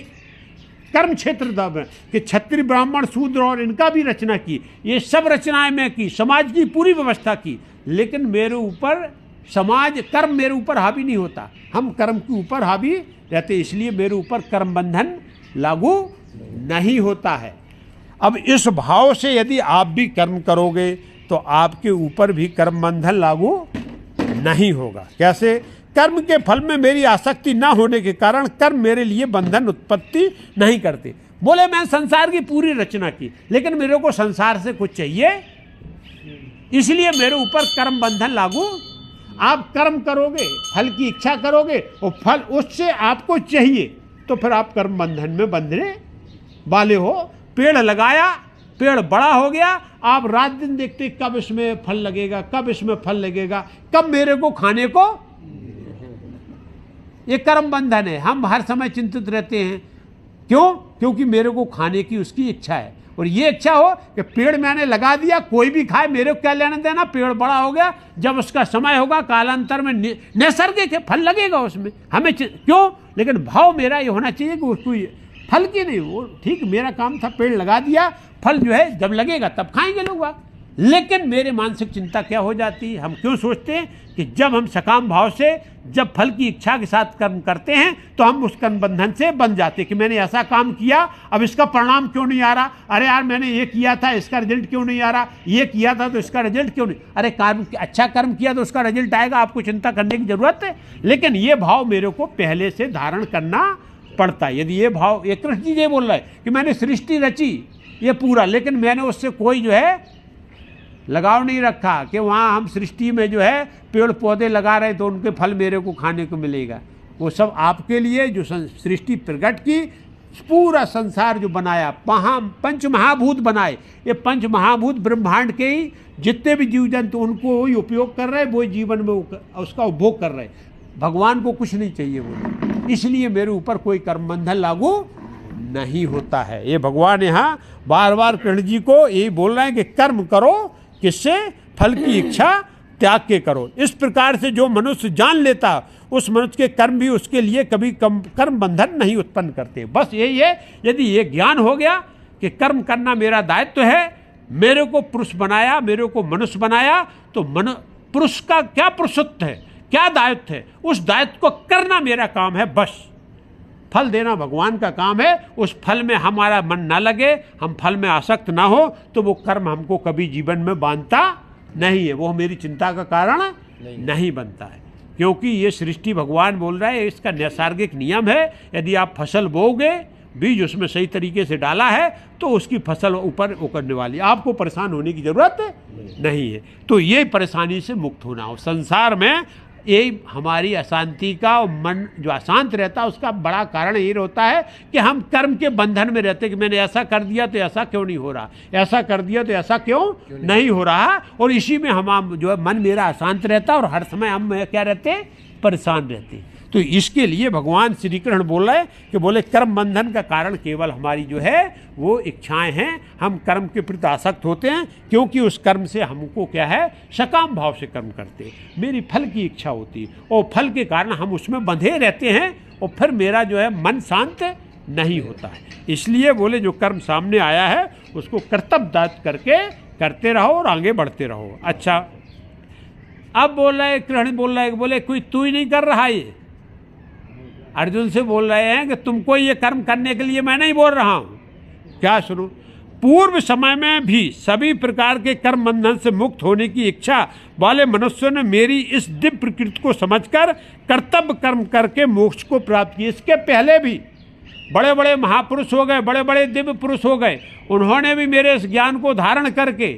कर्म क्षेत्र कि क्षत्रिय, ब्राह्मण, शूद्र और इनका भी रचना की, ये सब रचनाएं मैं की, समाज की पूरी व्यवस्था की, लेकिन मेरे ऊपर समाज कर्म मेरे ऊपर हावी नहीं होता, हम कर्म के ऊपर हावी रहते, इसलिए मेरे ऊपर कर्म बंधन लागू नहीं होता है। अब इस भाव से यदि आप भी कर्म करोगे तो आपके ऊपर भी कर्म बंधन लागू नहीं होगा। कैसे, कर्म के फल में मेरी आसक्ति न होने के कारण कर्म मेरे लिए बंधन उत्पत्ति नहीं करते। बोले मैं संसार की पूरी रचना की, लेकिन मेरे को संसार से कुछ चाहिए, इसलिए मेरे ऊपर कर्म बंधन लागू। आप कर्म करोगे, फल की इच्छा करोगे और फल उससे आपको चाहिए, तो फिर आप कर्म बंधन में बंधने वाले हो। पेड़ लगाया, पेड़ बड़ा हो गया, आप रात दिन देखते कब इसमें फल लगेगा, कब इसमें फल लगेगा, कब मेरे को खाने को, ये कर्म बंधन है। हम हर समय चिंतित रहते हैं, क्यों? क्योंकि मेरे को खाने की उसकी इच्छा है, और ये इच्छा हो कि पेड़ मैंने लगा दिया, कोई भी खाए, मेरे को क्या लेना देना, पेड़ बड़ा हो गया, जब उसका समय होगा कालांतर में नैसर्गिक है, फल लगेगा उसमें, हमें क्यों? लेकिन भाव मेरा ये होना चाहिए कि उसको फल की नहीं, वो ठीक मेरा काम था, पेड़ लगा दिया, फल जो है जब लगेगा तब खाएंगे लोग बाग। लेकिन मेरे मानसिक चिंता क्या हो जाती है, हम क्यों सोचते हैं कि जब हम सकाम भाव से जब फल की इच्छा के साथ कर्म करते हैं तो हम उस कर्म बंधन से बंध जाते हैं कि मैंने ऐसा काम किया, अब इसका परिणाम क्यों नहीं आ रहा, अरे यार मैंने ये किया था, इसका रिजल्ट क्यों नहीं आ रहा, ये किया था तो इसका रिजल्ट क्यों नहीं, अरे कर्म अच्छा कर्म किया तो उसका रिजल्ट आएगा, आपको चिंता करने की जरूरत है। लेकिन ये भाव मेरे को पहले से धारण करना पड़ता है। यदि ये भाव, ये कृष्ण जी ये बोल रहा है कि मैंने सृष्टि रची ये पूरा, लेकिन मैंने उससे कोई जो है लगाव नहीं रखा कि वहाँ हम सृष्टि में जो है पेड़ पौधे लगा रहे तो उनके फल मेरे को खाने को मिलेगा। वो सब आपके लिए जो सृष्टि प्रकट की, पूरा संसार जो बनाया, पंच महाभूत बनाए, ये पंच महाभूत ब्रह्मांड के ही जितने भी जीव जंतु उनको वही उपयोग कर रहे हैं, वो जीवन में उसका उपभोग कर रहे हैं। भगवान को कुछ नहीं चाहिए वो, इसलिए मेरे ऊपर कोई कर्म बंधन लागू नहीं होता है। ये भगवान यहाँ बार बार कृष्ण जी को यही बोल रहे हैं कि कर्म करो, किससे? फल की इच्छा त्याग के करो। इस प्रकार से जो मनुष्य जान लेता, उस मनुष्य के कर्म भी उसके लिए कभी कर्म बंधन नहीं उत्पन्न करते। बस यही है, यदि ये ज्ञान हो गया कि कर्म करना मेरा दायित्व है, मेरे को पुरुष बनाया, मेरे को मनुष्य बनाया, तो पुरुष का क्या पुरुषत्व है, क्या दायित्व है, उस दायित्व को करना मेरा काम है। बस फल देना भगवान का काम है। उस फल में हमारा मन ना लगे, हम फल में आसक्त ना हो, तो वो कर्म हमको कभी जीवन में बांधता नहीं है, वो मेरी चिंता का कारण नहीं बनता है। क्योंकि ये सृष्टि भगवान बोल रहा है, इसका नैसर्गिक नियम है। यदि आप फसल बोओगे, बीज उसमें सही तरीके से डाला है, तो उसकी फसल ऊपर उकरने वाली, आपको परेशान होने की जरूरत नहीं है। तो ये परेशानी से मुक्त होना हो। संसार में यही हमारी अशांति का, मन जो अशांत रहता है उसका बड़ा कारण ये होता है कि हम कर्म के बंधन में रहते, कि मैंने ऐसा कर दिया तो ऐसा क्यों नहीं हो रहा, ऐसा कर दिया तो ऐसा क्यों नहीं हो रहा, और इसी में हम जो है मन मेरा अशांत रहता और हर समय हम क्या रहते, परेशान रहते। तो इसके लिए भगवान श्री कृष्ण बोल रहे कि बोले कर्म बंधन का कारण केवल हमारी जो है वो इच्छाएं हैं। हम कर्म के प्रति आसक्त होते हैं क्योंकि उस कर्म से हमको क्या है, सकाम भाव से कर्म करते हैं। मेरी फल की इच्छा होती है और फल के कारण हम उसमें बंधे रहते हैं और फिर मेरा जो है मन शांत नहीं होता है। इसलिए बोले जो कर्म सामने आया है उसको कर्तव्य दायित्व करके करते रहो और आगे बढ़ते रहो। अच्छा, अब बोल रहे कृष्ण बोल रहे बोले कोई तू ही नहीं कर रहा, ये अर्जुन से बोल रहे हैं कि तुमको ये कर्म करने के लिए मैं नहीं बोल रहा हूं। क्या सुनो, पूर्व समय में भी सभी प्रकार के कर्म बंधन से मुक्त होने की इच्छा वाले मनुष्यों ने मेरी इस दिव्य प्रकृति को समझकर कर्तव्य कर्म करके मोक्ष को प्राप्त किया। इसके पहले भी बड़े बड़े महापुरुष हो गए, बड़े बड़े दिव्य पुरुष हो गए, उन्होंने भी मेरे इस ज्ञान को धारण करके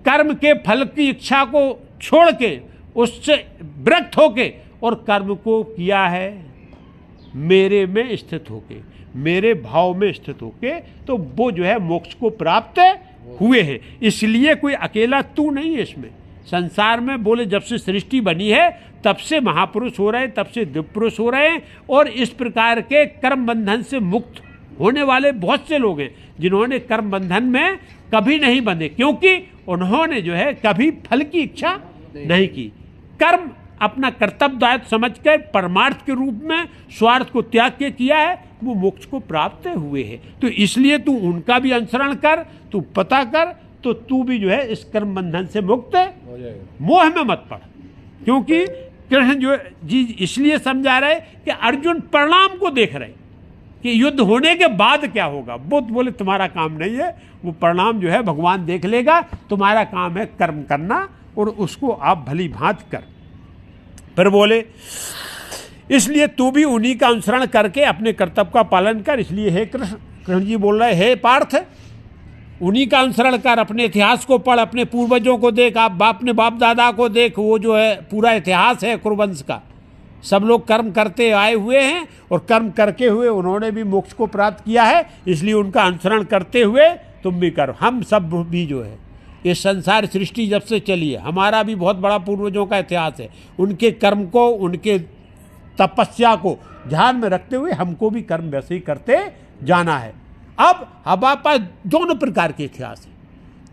कर्म के फल की इच्छा को छोड़ के उससे विरक्त होके और कर्म को किया है मेरे में स्थित होके, मेरे भाव में स्थित होके, तो वो जो है मोक्ष को प्राप्त हुए हैं। इसलिए कोई अकेला तू नहीं है इसमें। संसार में बोले जब से सृष्टि बनी है तब से महापुरुष हो रहे हैं, तब से दिव्य पुरुष हो रहे हैं, और इस प्रकार के कर्म बंधन से मुक्त होने वाले बहुत से लोग हैं जिन्होंने कर्म बंधन में कभी नहीं बंधे, क्योंकि उन्होंने जो है कभी फल की इच्छा नहीं की। कर्म अपना कर्तव्य दायित्व समझकर परमार्थ के रूप में स्वार्थ को त्याग के किया है, वो मोक्ष को प्राप्त हुए हैं। तो इसलिए तू उनका भी अनुसरण कर, तू पता कर, तो तू भी जो है इस कर्म बंधन से मुक्त हो जाएगा। मोह में मत पड़, क्योंकि कृष्ण जो जी इसलिए समझा रहे कि अर्जुन परिणाम को देख रहे कि युद्ध होने के बाद क्या होगा। वो बोले तुम्हारा काम नहीं है, वो परिणाम जो है भगवान देख लेगा, तुम्हारा काम है कर्म करना और उसको आप भली भांति कर। फिर बोले इसलिए तू भी उन्हीं का अनुसरण करके अपने कर्तव्य का पालन कर। इसलिए हे कृष्ण जी बोल रहे, हे पार्थ, उन्हीं का अनुसरण कर, अपने इतिहास को पढ़, अपने पूर्वजों को देख, आप अपने बाप दादा को देख, वो जो है पूरा इतिहास है कुरुवंश का। सब लोग कर्म करते आए हुए हैं और कर्म करके हुए उन्होंने भी मोक्ष को प्राप्त किया है, इसलिए उनका अनुसरण करते हुए तुम भी करो। हम सब भी जो है ये संसार सृष्टि जब से चली है, हमारा भी बहुत बड़ा पूर्वजों का इतिहास है। उनके कर्म को, उनके तपस्या को ध्यान में रखते हुए हमको भी कर्म वैसे ही करते जाना है। अब हमारे पास दोनों प्रकार के इतिहास हैं।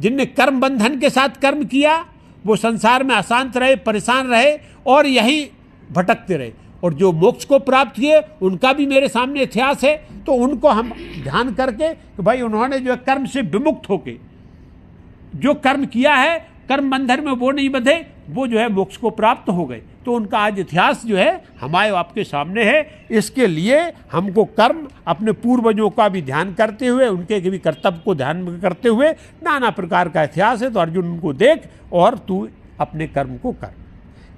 जिनने कर्म बंधन के साथ कर्म किया वो संसार में अशांत रहे, परेशान रहे और यही भटकते रहे, और जो मोक्ष को प्राप्त किए उनका भी मेरे सामने इतिहास है। तो उनको हम ध्यान करके कि भाई उन्होंने जो कर्म से विमुक्त होके जो कर्म किया है, कर्म बंधन में वो नहीं बंधे, वो जो है मोक्ष को प्राप्त हो गए। तो उनका आज इतिहास जो है हमारे आपके सामने है। इसके लिए हमको कर्म अपने पूर्वजों का भी ध्यान करते हुए, उनके भी कर्तव्य को ध्यान में करते हुए नाना प्रकार का इतिहास है। तो अर्जुन उनको देख और तू अपने कर्म को कर।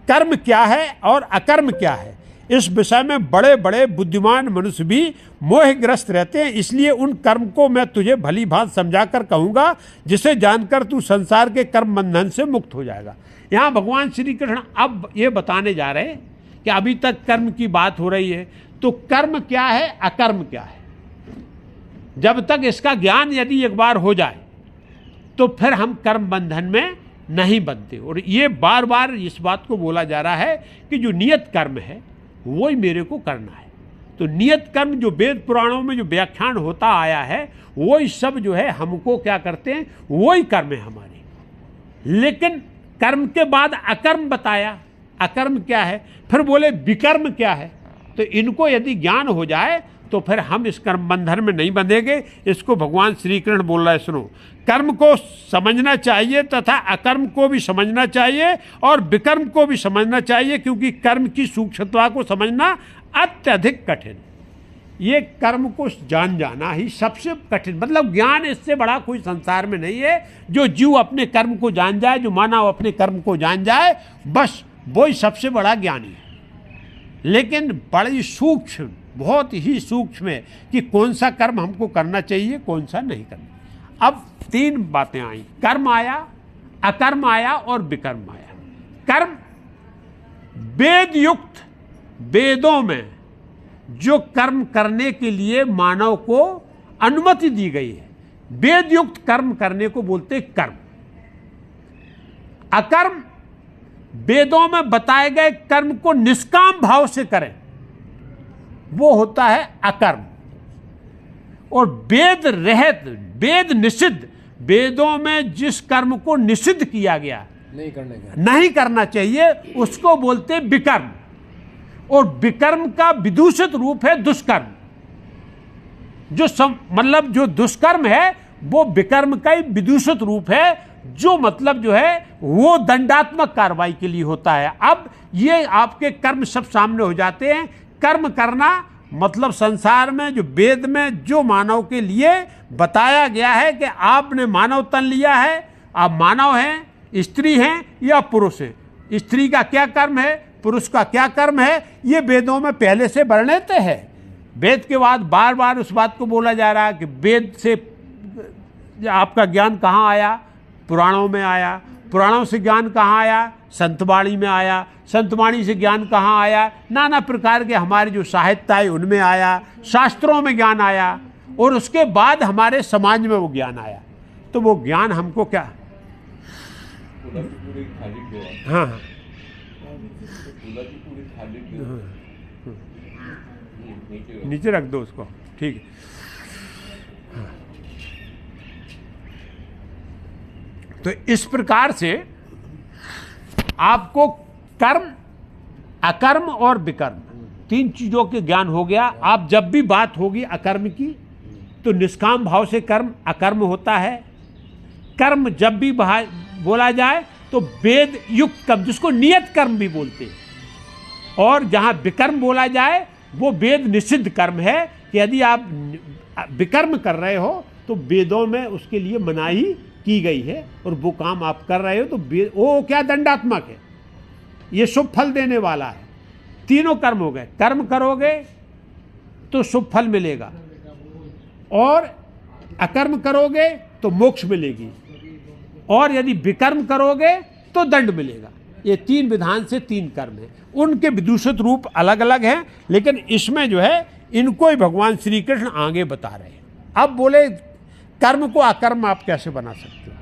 कर्म क्या है और अकर्म क्या है, इस विषय में बड़े बड़े बुद्धिमान मनुष्य भी मोहग्रस्त रहते हैं। इसलिए उन कर्म को मैं तुझे भली भांति समझाकर कहूँगा, जिसे जानकर तू संसार के कर्म बंधन से मुक्त हो जाएगा। यहाँ भगवान श्री कृष्ण अब ये बताने जा रहे हैं कि अभी तक कर्म की बात हो रही है, तो कर्म क्या है, अकर्म क्या है। जब तक इसका ज्ञान यदि एक बार हो जाए तो फिर हम कर्म बंधन में नहीं बनते। और ये बार बार इस बात को बोला जा रहा है कि जो नियत कर्म है वही मेरे को करना है। तो नियत कर्म जो वेद पुराणों में जो व्याख्यान होता आया है वही सब जो है हमको क्या करते हैं, वही कर्म है हमारे। लेकिन कर्म के बाद अकर्म बताया। अकर्म क्या है? फिर बोले विकर्म क्या है। तो इनको यदि ज्ञान हो जाए तो फिर हम इस कर्म बंधन में नहीं बंधेंगे। इसको भगवान श्री कृष्ण बोल रहा है, सुनो, कर्म को समझना चाहिए तथा अकर्म को भी समझना चाहिए और विकर्म को भी समझना चाहिए, क्योंकि कर्म की सूक्ष्मता को समझना अत्यधिक कठिन। ये कर्म को जान जाना ही सबसे कठिन, मतलब ज्ञान इससे बड़ा कोई संसार में नहीं है। जो जीव अपने कर्म को जान जाए, जो मानव अपने कर्म को जान जाए, बस वही सबसे बड़ा ज्ञानी है। लेकिन बड़ी सूक्ष्म, बहुत ही सूक्ष्म है कि कौन सा कर्म हमको करना चाहिए, कौन सा नहीं करना। अब 3 बातें आई, कर्म आया, अकर्म आया और विकर्म आया। कर्म वेद युक्त, वेदों में जो कर्म करने के लिए मानव को अनुमति दी गई है, वेद युक्त कर्म करने को बोलते कर्म। अकर्म वेदों में बताए गए कर्म को निष्काम भाव से करें, वो होता है अकर्म। और वेद रहित, वेद निषिद्ध, वेदों में जिस कर्म को निषिद्ध किया गया, नहीं करना चाहिए, उसको बोलते विकर्म। और विकर्म का विदूषित रूप है दुष्कर्म। मतलब जो दुष्कर्म है वो विकर्म का ही विदूषित रूप है, जो मतलब जो है वो दंडात्मक कार्रवाई के लिए होता है। अब ये आपके कर्म सब सामने हो जाते हैं। कर्म करना मतलब संसार में जो वेद में जो मानव के लिए बताया गया है कि आपने मानव तन लिया है, आप मानव हैं, स्त्री हैं या पुरुष हैं, स्त्री का क्या कर्म है, पुरुष का क्या कर्म है, ये वेदों में पहले से वर्णित है। वेद के बाद बार बार उस बात को बोला जा रहा है कि वेद से आपका ज्ञान कहाँ आया, पुराणों में आया, पुराणों से ज्ञान कहाँ आया, संतवाणी में आया, संतवाणी से ज्ञान कहाँ आया, नाना प्रकार के हमारे जो साहित्य है उनमें आया, शास्त्रों में ज्ञान आया, और उसके बाद हमारे समाज में वो ज्ञान आया। तो वो ज्ञान हमको क्या, हाँ हाँ नीचे रख दो उसको, ठीक है। हाँ। तो इस प्रकार से आपको कर्म, अकर्म और विकर्म 3 चीजों के ज्ञान हो गया। आप जब भी बात होगी अकर्म की तो निष्काम भाव से कर्म अकर्म होता है। कर्म जब भी बोला जाए तो वेद युक्त कर्म, जिसको नियत कर्म भी बोलते हैं। और जहाँ विकर्म बोला जाए वो वेद निषिद्ध कर्म है कि यदि आप विकर्म कर रहे हो तो वेदों में उसके लिए मनाही की गई है, और वो काम आप कर रहे हो तो वो क्या दंडात्मक है, ये शुभ फल देने वाला है। तीनों कर्म हो गए, कर्म करोगे तो शुभ फल मिलेगा, और अकर्म करोगे तो मोक्ष मिलेगी, और यदि विकर्म करोगे तो दंड मिलेगा। ये 3 विधान से 3 कर्म हैं। उनके विदूषित रूप अलग अलग हैं, लेकिन इसमें जो है इनको ही भगवान श्री कृष्ण आगे बता रहे हैं। अब बोले कर्म को अकर्म आप कैसे बना सकते हो?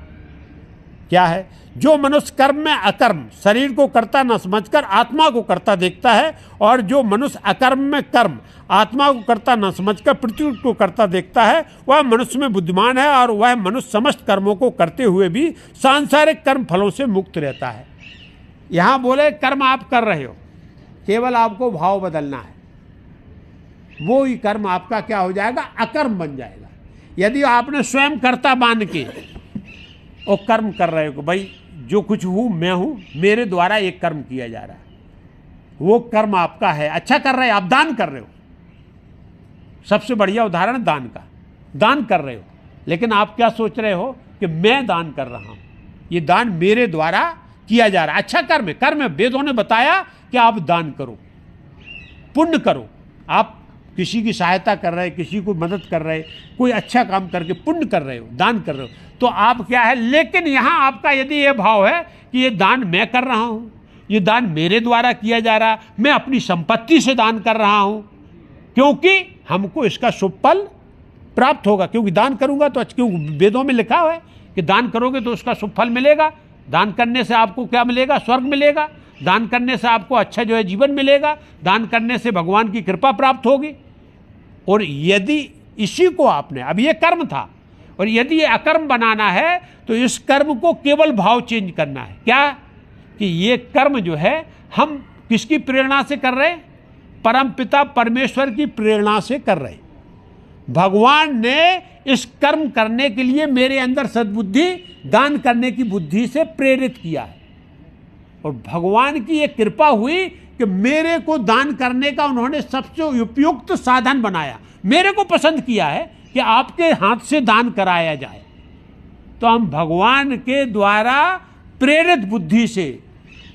क्या है? जो मनुष्य कर्म में अकर्म, शरीर को करता न समझकर आत्मा को करता देखता है, और जो मनुष्य अकर्म में कर्म, आत्मा को करता न समझकर पृथ्वी को करता देखता है, वह मनुष्य में बुद्धिमान है, और वह मनुष्य समस्त कर्मों को करते हुए भी सांसारिक कर्म फलों से मुक्त रहता है। यहाँ बोले कर्म आप कर रहे हो, केवल आपको भाव बदलना है, वो ही कर्म आपका क्या हो जाएगा, अकर्म बन जाएगा। यदि आपने स्वयं कर्ता मान के और कर्म कर रहे हो, भाई जो कुछ हूँ मैं हूँ, मेरे द्वारा एक कर्म किया जा रहा है, वो कर्म आपका है, अच्छा कर रहे हो, आप दान कर रहे हो। सबसे बढ़िया उदाहरण दान का, दान कर रहे हो, लेकिन आप क्या सोच रहे हो कि मैं दान कर रहा हूँ, ये दान मेरे द्वारा किया जा रहा है, अच्छा कर्म है। कर्म है, वेदों ने बताया कि आप दान करो, पुण्य करो। आप किसी की सहायता कर रहे, किसी को मदद कर रहे, कोई अच्छा काम करके पुण्य कर रहे हो, दान कर रहे हो, तो आप क्या है। लेकिन यहाँ आपका यदि ये भाव है कि ये दान मैं कर रहा हूँ, ये दान मेरे द्वारा किया जा रहा, मैं अपनी संपत्ति से दान कर रहा हूँ, क्योंकि हमको इसका शुभ फल प्राप्त होगा, क्योंकि दान करूंगा तो क्यों वेदों में लिखा हुआ है कि दान करोगे तो उसका शुभ फल मिलेगा। दान करने से आपको क्या मिलेगा? स्वर्ग मिलेगा। दान करने से आपको अच्छा जो है जीवन मिलेगा। दान करने से भगवान की कृपा प्राप्त होगी। और यदि इसी को आपने, अब ये कर्म था, और यदि ये अकर्म बनाना है तो इस कर्म को केवल भाव चेंज करना है। क्या? कि ये कर्म जो है हम किसकी प्रेरणा से कर रहे हैं? परम पिता परमेश्वर की प्रेरणा से कर रहे हैं। भगवान ने इस कर्म करने के लिए मेरे अंदर सद्बुद्धि, दान करने की बुद्धि से प्रेरित किया है। और भगवान की ये कृपा हुई कि मेरे को दान करने का उन्होंने सबसे उपयुक्त साधन बनाया। मेरे को पसंद किया है कि आपके हाथ से दान कराया जाए। तो हम भगवान के द्वारा प्रेरित बुद्धि से,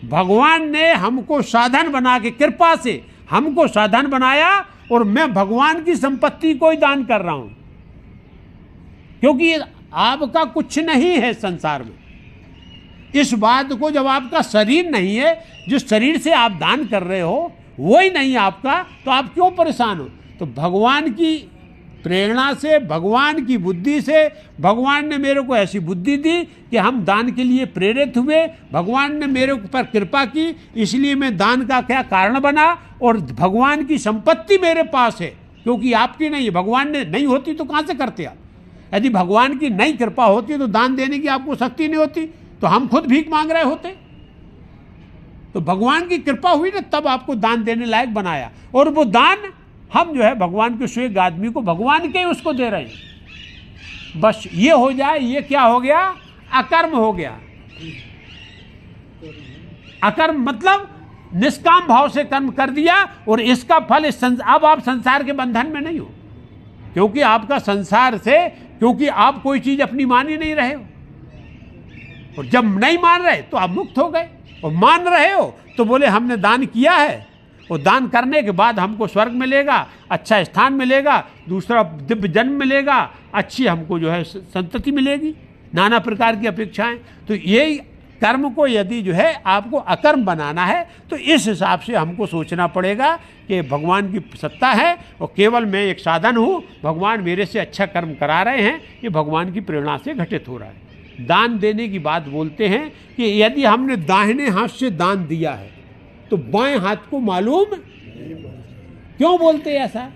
भगवान ने हमको साधन बना के, कृपा से हमको साधन बनाया, और मैं भगवान की संपत्ति को ही दान कर रहा हूं, क्योंकि आपका कुछ नहीं है संसार में। इस बात को, जब आपका शरीर नहीं है, जिस शरीर से आप दान कर रहे हो वो ही नहीं आपका, तो आप क्यों परेशान हो? तो भगवान की प्रेरणा से, भगवान की बुद्धि से, भगवान ने मेरे को ऐसी बुद्धि दी कि हम दान के लिए प्रेरित हुए। भगवान ने मेरे ऊपर कृपा की, इसलिए मैं दान का क्या कारण बना। और भगवान की संपत्ति मेरे पास है, क्योंकि आपकी नहीं है। भगवान ने नहीं होती तो कहाँ से करते आप? यदि भगवान की नहीं कृपा होती तो दान देने की आपको शक्ति नहीं होती, तो हम खुद भीख मांग रहे होते। तो भगवान की कृपा हुई ना, तब आपको दान देने लायक बनाया। और वो दान हम जो है भगवान के स्वेग आदमी को भगवान के ही उसको दे रहे हैं। बस ये हो जाए, ये क्या हो गया? अकर्म हो गया। अकर्म मतलब निष्काम भाव से कर्म कर दिया, और इसका फल अब आप संसार के बंधन में नहीं हो, क्योंकि आपका संसार से, क्योंकि आप कोई चीज अपनी मान ही नहीं रहे हो। और जब नहीं मान रहे तो आप मुक्त हो गए, और मान रहे हो तो बोले हमने दान किया है, और दान करने के बाद हमको स्वर्ग मिलेगा, अच्छा स्थान मिलेगा, दूसरा दिव्य जन्म मिलेगा, अच्छी हमको जो है संतति मिलेगी, नाना प्रकार की अपेक्षाएं। तो यही कर्म को यदि जो है आपको अकर्म बनाना है, तो इस हिसाब से हमको सोचना पड़ेगा कि भगवान की सत्ता है और केवल मैं एक साधन हूँ। भगवान मेरे से अच्छा कर्म करा रहे हैं, ये भगवान की प्रेरणा से घटित हो रहा है। दान देने की बात बोलते हैं कि यदि हमने दाहिने हाथ से दान दिया है तो बाएं हाथ को मालूम क्यों बोलते ऐसा?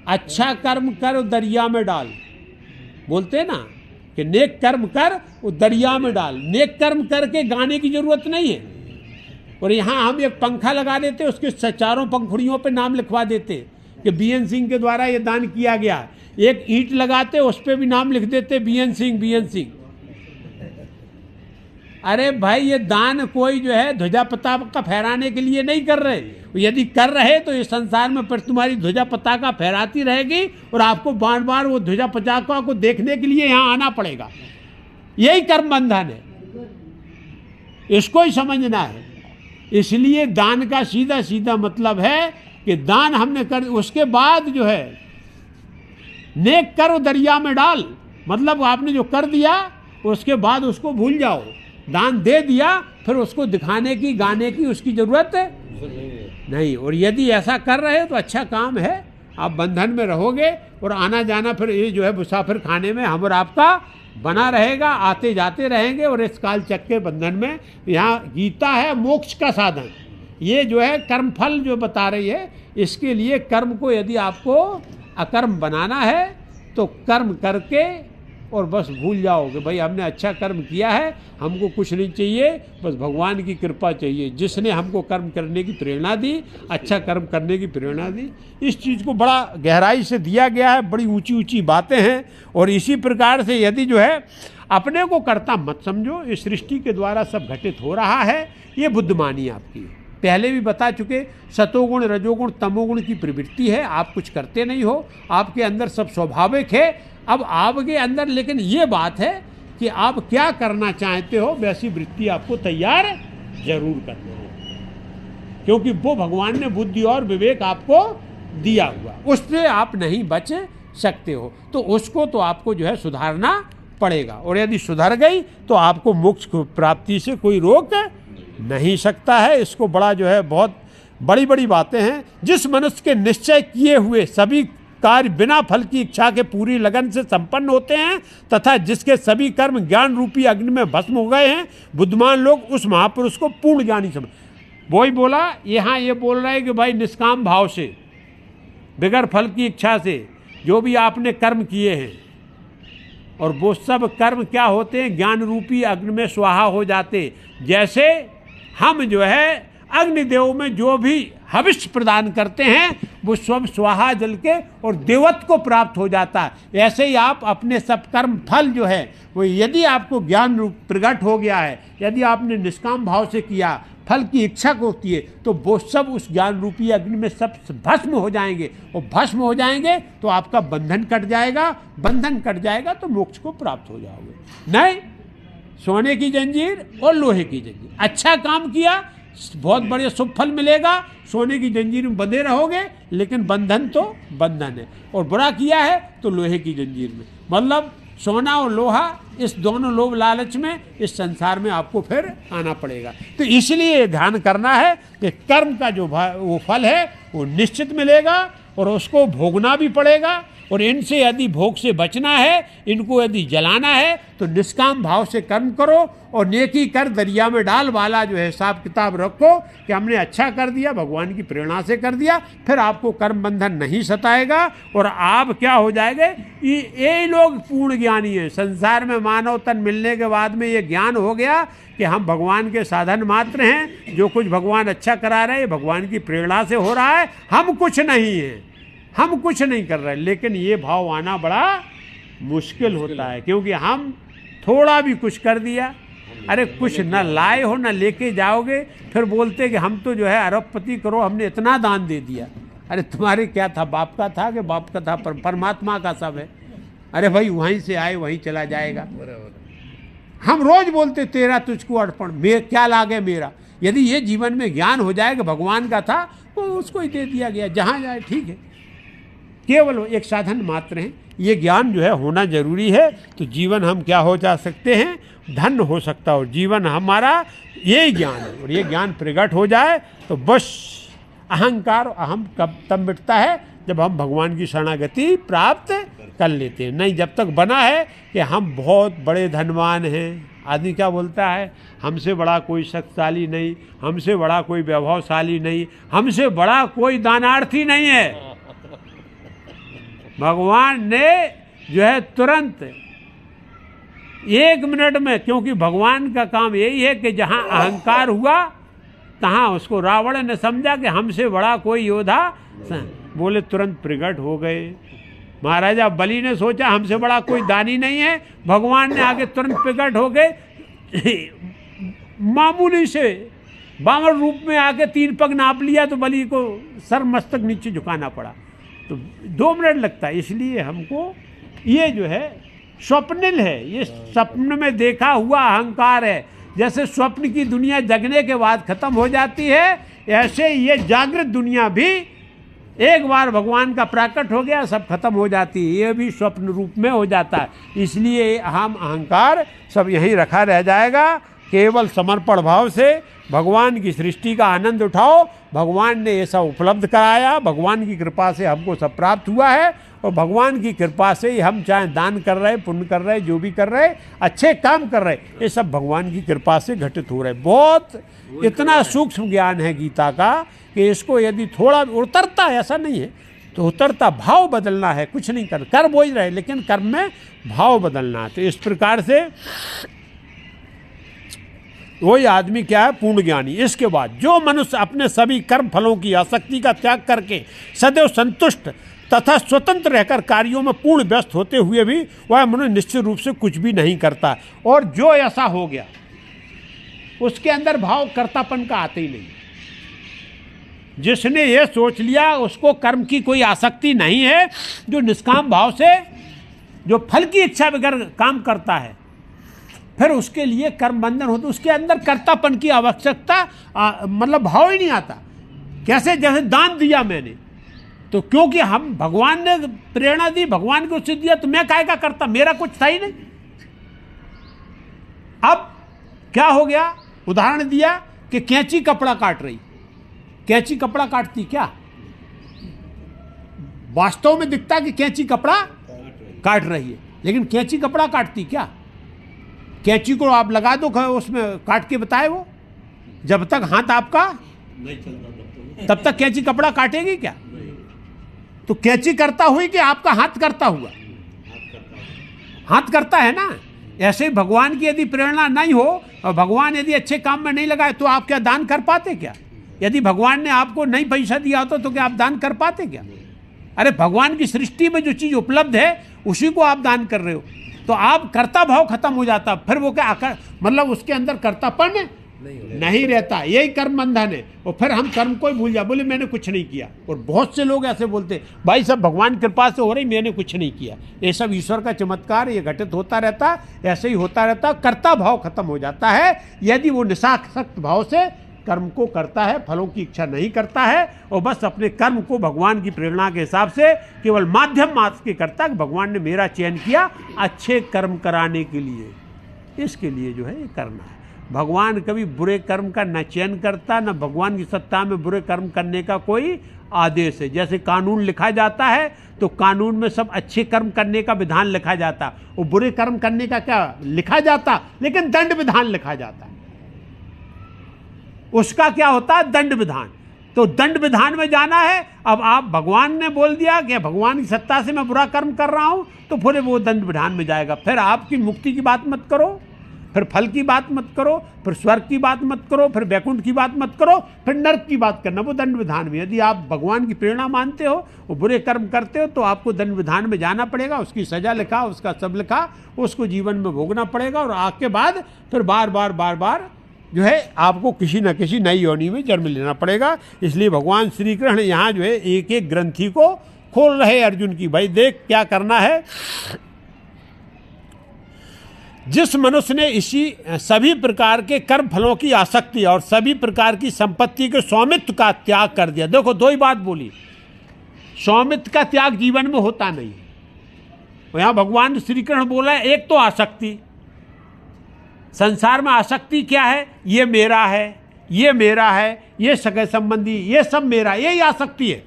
अच्छा कर्म कर दरिया में डाल, बोलते ना कि नेक कर्म कर वो दरिया में डाल। नेक कर्म करके गाने की जरूरत नहीं है। और यहाँ हम एक पंखा लगा देते, उसके चारों पंखुड़ियों पे नाम लिखवा देते कि बीएन सिंह के द्वारा ये दान किया गया। एक ईंट लगाते, उस पर भी नाम लिख देते बीएन सिंह, बीएन सिंह। अरे भाई, ये दान कोई जो है ध्वजा पताका फहराने के लिए नहीं कर रहे। यदि कर रहे तो इस संसार में पर तुम्हारी ध्वजा पताका फहराती रहेगी, और आपको बार बार वो ध्वजा पताका को देखने के लिए यहाँ आना पड़ेगा। यही कर्म बंधन है, इसको ही समझना है। इसलिए दान का सीधा सीधा मतलब है कि दान हमने कर, उसके बाद जो है नेक कर दरिया में डाल, मतलब आपने जो कर दिया उसके बाद उसको भूल जाओ। दान दे दिया, फिर उसको दिखाने की, गाने की उसकी जरूरत नहीं। और यदि ऐसा कर रहे हो तो अच्छा काम है, आप बंधन में रहोगे, और आना जाना फिर ये जो है मुसाफिर खाने में हम और आपका बना रहेगा, आते जाते रहेंगे। और इस काल चक्र के बंधन में यहाँ गीता है मोक्ष का साधन। ये जो है कर्म फल जो बता रही है, इसके लिए कर्म को यदि आपको अकर्म बनाना है तो कर्म करके और बस भूल जाओ कि भाई हमने अच्छा कर्म किया है, हमको कुछ नहीं चाहिए, बस भगवान की कृपा चाहिए, जिसने हमको कर्म करने की प्रेरणा दी, अच्छा कर्म करने की प्रेरणा दी। इस चीज़ को बड़ा गहराई से दिया गया है, बड़ी ऊंची ऊंची बातें हैं। और इसी प्रकार से यदि जो है अपने को कर्ता मत समझो, इस सृष्टि के द्वारा सब घटित हो रहा है, ये बुद्धिमानी आपकी। पहले भी बता चुके, सतोगुण रजोगुण तमोगुण की प्रवृत्ति है, आप कुछ करते नहीं हो, आपके अंदर सब स्वाभाविक है। अब आपके अंदर लेकिन ये बात है कि आप क्या करना चाहते हो, वैसी वृत्ति आपको तैयार जरूर करनी हो, क्योंकि वो भगवान ने बुद्धि और विवेक आपको दिया हुआ, उससे आप नहीं बच सकते हो। तो उसको तो आपको जो है सुधारना पड़ेगा, और यदि सुधर गई तो आपको मोक्ष प्राप्ति से कोई रोक नहीं सकता है। इसको बड़ा जो है बहुत बड़ी बड़ी बातें हैं। जिस मनुष्य के निश्चय किए हुए सभी कार्य बिना फल की इच्छा के पूरी लगन से संपन्न होते हैं तथा जिसके सभी कर्म ज्ञान रूपी अग्नि में भस्म हो गए हैं, बुद्धिमान लोग उस महापुरुष को पूर्ण ज्ञानी समझ। वही बोला, यहाँ ये बोल रहे हैं कि भाई निष्काम भाव से, बगैर फल की इच्छा से जो भी आपने कर्म किए हैं, और वो सब कर्म क्या होते हैं, ज्ञान रूपी अग्नि में स्वाहा हो जाते। जैसे हम जो है अग्निदेव में जो भी हविष्य प्रदान करते हैं वो सब स्वाहा जल के और देवत्व को प्राप्त हो जाता है। ऐसे ही आप अपने सब कर्म फल जो है वो यदि आपको ज्ञान रूप प्रकट हो गया है, यदि आपने निष्काम भाव से किया, फल की इच्छा को किए, तो वो सब उस ज्ञान रूपी अग्नि में सब भस्म हो जाएंगे, और भस्म हो जाएंगे तो आपका बंधन कट जाएगा, बंधन कट जाएगा तो मोक्ष को प्राप्त हो जाओगे। नहीं सोने की जंजीर और लोहे की जंजीर, अच्छा काम किया बहुत बढ़िया शुभ फल मिलेगा, सोने की जंजीर में बंधे रहोगे, लेकिन बंधन तो बंधन है, और बुरा किया है तो लोहे की जंजीर में। मतलब सोना और लोहा, इस दोनों लोभ लालच में इस संसार में आपको फिर आना पड़ेगा। तो इसलिए ध्यान करना है कि कर्म का जो वो फल है वो निश्चित मिलेगा और उसको भोगना भी पड़ेगा, और इनसे यदि भोग से बचना है, इनको यदि जलाना है, तो निष्काम भाव से कर्म करो और नेकी कर दरिया में डाल वाला जो है हिसाब किताब रखो कि हमने अच्छा कर दिया, भगवान की प्रेरणा से कर दिया, फिर आपको कर्म बंधन नहीं सताएगा और आप क्या हो जाएंगे। ये लोग पूर्ण ज्ञानी हैं। संसार में मानव तन मिलने के बाद में ये ज्ञान हो गया कि हम भगवान के साधन मात्र हैं, जो कुछ भगवान अच्छा करा रहे हैं भगवान की प्रेरणा से हो रहा है, हम कुछ नहीं हैं, हम कुछ नहीं कर रहे। लेकिन ये भाव आना बड़ा मुश्किल होता है, क्योंकि हम थोड़ा भी कुछ कर दिया, अरे कुछ न लाए हो न लेके जाओगे, फिर बोलते कि हम तो जो है अरबपति करो, हमने इतना दान दे दिया। अरे तुम्हारे क्या था, बाप का था कि बाप का था, परमात्मा का सब है। अरे भाई वहीं से आए वहीं चला जाएगा। हम रोज बोलते तेरा तुझको अर्पण, क्या लागे मेरा। यदि ये जीवन में ज्ञान हो जाएगा भगवान का था तो उसको ही दे दिया गया, जहाँ जाए ठीक है, केवल एक साधन मात्र है। ये ज्ञान जो है होना जरूरी है, तो जीवन हम क्या हो जा सकते हैं, धन्य हो सकता हो जीवन हमारा। ये ज्ञान है, और ये ज्ञान प्रकट हो जाए तो बस अहंकार अहम कब तब मिटता है, जब हम भगवान की शरणागति प्राप्त कर लेते हैं। नहीं जब तक बना है कि हम बहुत बड़े धनवान हैं, आदमी क्या बोलता है, हमसे बड़ा कोई शक्तिशाली नहीं, हमसे बड़ा कोई वैभवशाली नहीं, हमसे बड़ा कोई दानार्थी नहीं है। भगवान ने जो है तुरंत 1 मिनट में, क्योंकि भगवान का काम यही है कि जहाँ अहंकार हुआ तहाँ उसको रावण ने समझा कि हमसे बड़ा कोई योद्धा, बोले तुरंत प्रकट हो गए। महाराजा बलि ने सोचा हमसे बड़ा कोई दानी नहीं है, भगवान ने आगे तुरंत प्रकट हो गए। मामूली से बामन रूप में आके 3 पग नाप लिया तो बलि को सर मस्तक नीचे झुकाना पड़ा। तो 2 मिनट लगता है। इसलिए हमको ये जो है स्वप्निल है, ये स्वप्न में देखा हुआ अहंकार है। जैसे स्वप्न की दुनिया जगने के बाद खत्म हो जाती है, ऐसे ये जागृत दुनिया भी एक बार भगवान का प्रकट हो गया सब खत्म हो जाती है, ये भी स्वप्न रूप में हो जाता है। इसलिए हम अहंकार सब यहीं रखा रह जाएगा। केवल समर्पण भाव से भगवान की सृष्टि का आनंद उठाओ। भगवान ने ये सब उपलब्ध कराया, भगवान की कृपा से हमको सब प्राप्त हुआ है, और भगवान की कृपा से ही हम चाहे दान कर रहे, पुण्य कर रहे, जो भी कर रहे, अच्छे काम कर रहे, ये सब भगवान की कृपा से घटित हो रहे। बहुत इतना सूक्ष्म ज्ञान है गीता का कि इसको यदि थोड़ा उतरता है, ऐसा नहीं है तो उतरता, भाव बदलना है, कुछ नहीं कर बोझ रहे, लेकिन कर्म में भाव बदलना है। तो इस प्रकार से वही आदमी क्या है, पूर्ण ज्ञानी। इसके बाद जो मनुष्य अपने सभी कर्म फलों की आसक्ति का त्याग करके सदैव संतुष्ट तथा स्वतंत्र रहकर कार्यों में पूर्ण व्यस्त होते हुए भी वह मनुष्य निश्चित रूप से कुछ भी नहीं करता। और जो ऐसा हो गया उसके अंदर भाव कर्तापन का आते ही नहीं। जिसने ये सोच लिया उसको कर्म की कोई आसक्ति नहीं है, जो निष्काम भाव से जो फल की इच्छा बगैर काम करता है, फिर उसके लिए कर्म बंधन होता, उसके अंदर कर्तापन की आवश्यकता मतलब भाव ही नहीं आता। कैसे, जैसे दान दिया मैंने तो क्योंकि हम भगवान ने प्रेरणा दी, भगवान को सिद्ध दिया, तो मैं काहे का करता, मेरा कुछ था ही नहीं। अब क्या हो गया, उदाहरण दिया कि कैंची कपड़ा काट रही, कैंची कपड़ा काटती क्या? वास्तव में दिखता कि कैंची कपड़ा काट रही है, लेकिन कैंची कपड़ा काटती क्या? कैंची को आप लगा दो उसमें, काट के बताए वो, जब तक हाथ आपका नहीं चलता तब तक कैंची कपड़ा काटेगी क्या? तो कैंची करता हुई कि आपका हाथ करता हुआ? हाथ करता है ना। ऐसे ही भगवान की यदि प्रेरणा नहीं हो और भगवान यदि अच्छे काम में नहीं लगाए तो आप क्या दान कर पाते क्या? यदि भगवान ने आपको नहीं पैसा दिया होता तो क्या आप दान कर पाते क्या? अरे भगवान की सृष्टि में जो चीज उपलब्ध है उसी को आप दान कर रहे हो, तो आप कर्ता भाव खत्म हो जाता, फिर वो क्या मतलब उसके अंदर कर्तापन नहीं रहता। यही कर्म बंधन है। और फिर हम कर्म को ही भूल जा, बोले मैंने कुछ नहीं किया। और बहुत से लोग ऐसे बोलते भाई सब भगवान की कृपा से हो रही, मैंने कुछ नहीं किया। ये सब ईश्वर का चमत्कार, ये घटित होता रहता, ऐसे ही होता रहता। कर्ता भाव खत्म हो जाता है यदि वो निशासक्त भाव से कर्म को करता है, फलों की इच्छा नहीं करता है और बस अपने कर्म को भगवान की प्रेरणा के हिसाब से केवल माध्यम मात्र के करता है। भगवान ने मेरा चयन किया अच्छे कर्म कराने के लिए, इसके लिए जो है ये करना है। भगवान कभी बुरे कर्म का न चयन करता, न भगवान की सत्ता में बुरे कर्म करने का कोई आदेश है। जैसे कानून लिखा जाता है तो कानून में सब अच्छे कर्म करने का विधान लिखा जाता, और बुरे कर्म करने का क्या लिखा जाता, लेकिन दंड विधान लिखा जाता है। उसका क्या होता है? दंड विधान। तो दंड विधान में जाना है। अब आप भगवान ने बोल दिया कि भगवान की सत्ता से मैं बुरा कर्म कर रहा हूं, तो फिर वो दंड विधान में जाएगा। फिर आपकी मुक्ति की बात मत करो, फिर फल की बात मत करो, फिर स्वर्ग की बात मत करो, फिर वैकुंठ की बात मत करो, फिर नर्क की बात करना, वो दंड विधान में। यदि आप भगवान की प्रेरणा मानते हो और बुरे कर्म करते हो तो आपको दंड विधान में जाना पड़ेगा। उसकी सजा लिखा, उसका सब लिखा, उसको जीवन में भोगना पड़ेगा। और आके बाद फिर बार बार जो है आपको किसी न किसी नई योनि में जन्म लेना पड़ेगा। इसलिए भगवान श्री कृष्ण यहाँ जो है एक एक ग्रंथि को खोल रहे अर्जुन की, भाई देख क्या करना है। जिस मनुष्य ने इसी सभी प्रकार के कर्म फलों की आसक्ति और सभी प्रकार की संपत्ति के स्वामित्व का त्याग कर दिया। देखो दो ही बात बोली, स्वामित्व का त्याग जीवन में होता नहीं है। यहाँ भगवान श्री कृष्ण बोला है, एक तो आसक्ति, संसार में आसक्ति क्या है? ये मेरा है, ये मेरा है, ये सगे संबंधी, ये सब मेरा, यही आसक्ति है।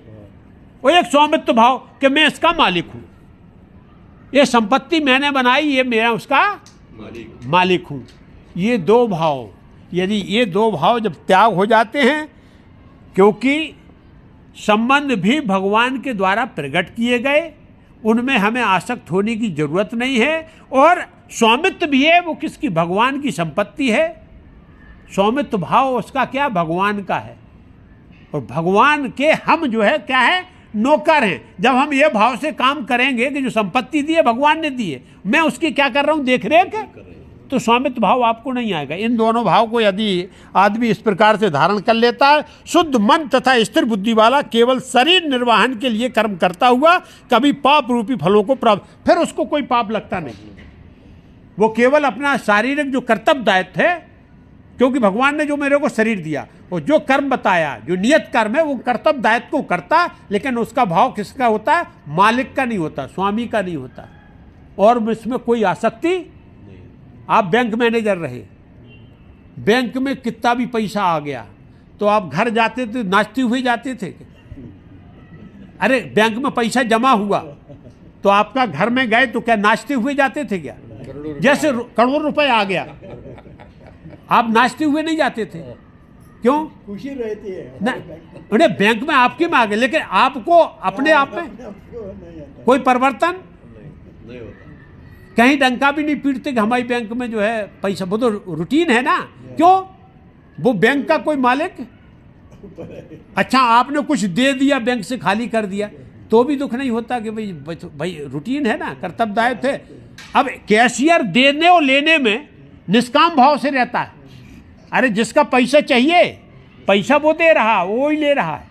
और एक स्वामित्व भाव कि मैं इसका मालिक हूं, ये संपत्ति मैंने बनाई, ये मेरा उसका मालिक हूं। ये दो भाव, यदि ये दो भाव जब त्याग हो जाते हैं, क्योंकि संबंध भी भगवान के द्वारा प्रकट किए गए, उनमें हमें आसक्त होने की जरूरत नहीं है। और स्वामित्व भी है, वो किसकी? भगवान की संपत्ति है। स्वामित्व भाव उसका क्या? भगवान का है। और भगवान के हम जो है क्या है? नौकर हैं। जब हम ये भाव से काम करेंगे कि जो संपत्ति दी है भगवान ने दी है, मैं उसकी क्या कर रहा हूं? देख रेख, तो स्वामित्व भाव आपको नहीं आएगा। इन दोनों भाव को यदि आदमी इस प्रकार से धारण कर लेता है, शुद्ध मन तथा स्थिर बुद्धि वाला, केवल शरीर निर्वाहन के लिए कर्म करता हुआ कभी पाप रूपी फलों को प्राप्त, फिर उसको कोई पाप लगता नहीं। वो केवल अपना शारीरिक जो कर्तव्य दायित्व है, क्योंकि भगवान ने जो मेरे को शरीर दिया और जो कर्म बताया, जो नियत कर्म है, वो कर्तव्य दायित्व को करता, लेकिन उसका भाव किसका होता है? मालिक का नहीं होता, स्वामी का नहीं होता। और इसमें कोई आसक्ति। आप बैंक मैनेजर रहे, बैंक में कितना भी पैसा आ गया तो आप घर जाते थे नाचते हुए जाते थे? अरे बैंक में पैसा जमा हुआ तो आपका घर में गए तो क्या नाचते हुए जाते थे क्या? जैसे करोड़ रुपए आ गया आप नाचते हुए नहीं जाते थे? क्यों? खुशी रहती है उन्हें बैंक में आपके में आ गए, लेकिन आपको अपने आप में कोई परिवर्तन नहीं होता। कहीं डंका भी नहीं पीटते कि हमारी बैंक में जो है पैसा, वो तो रूटीन है ना। क्यों? वो बैंक का कोई मालिक। अच्छा आपने कुछ दे दिया, बैंक से खाली कर दिया, तो भी दुख नहीं होता कि भाई रूटीन है ना, कर्तव्य दायित्व है। अब कैशियर देने और लेने में निष्काम भाव से रहता है। अरे जिसका पैसा चाहिए, पैसा वो दे रहा, वो ही ले रहा है।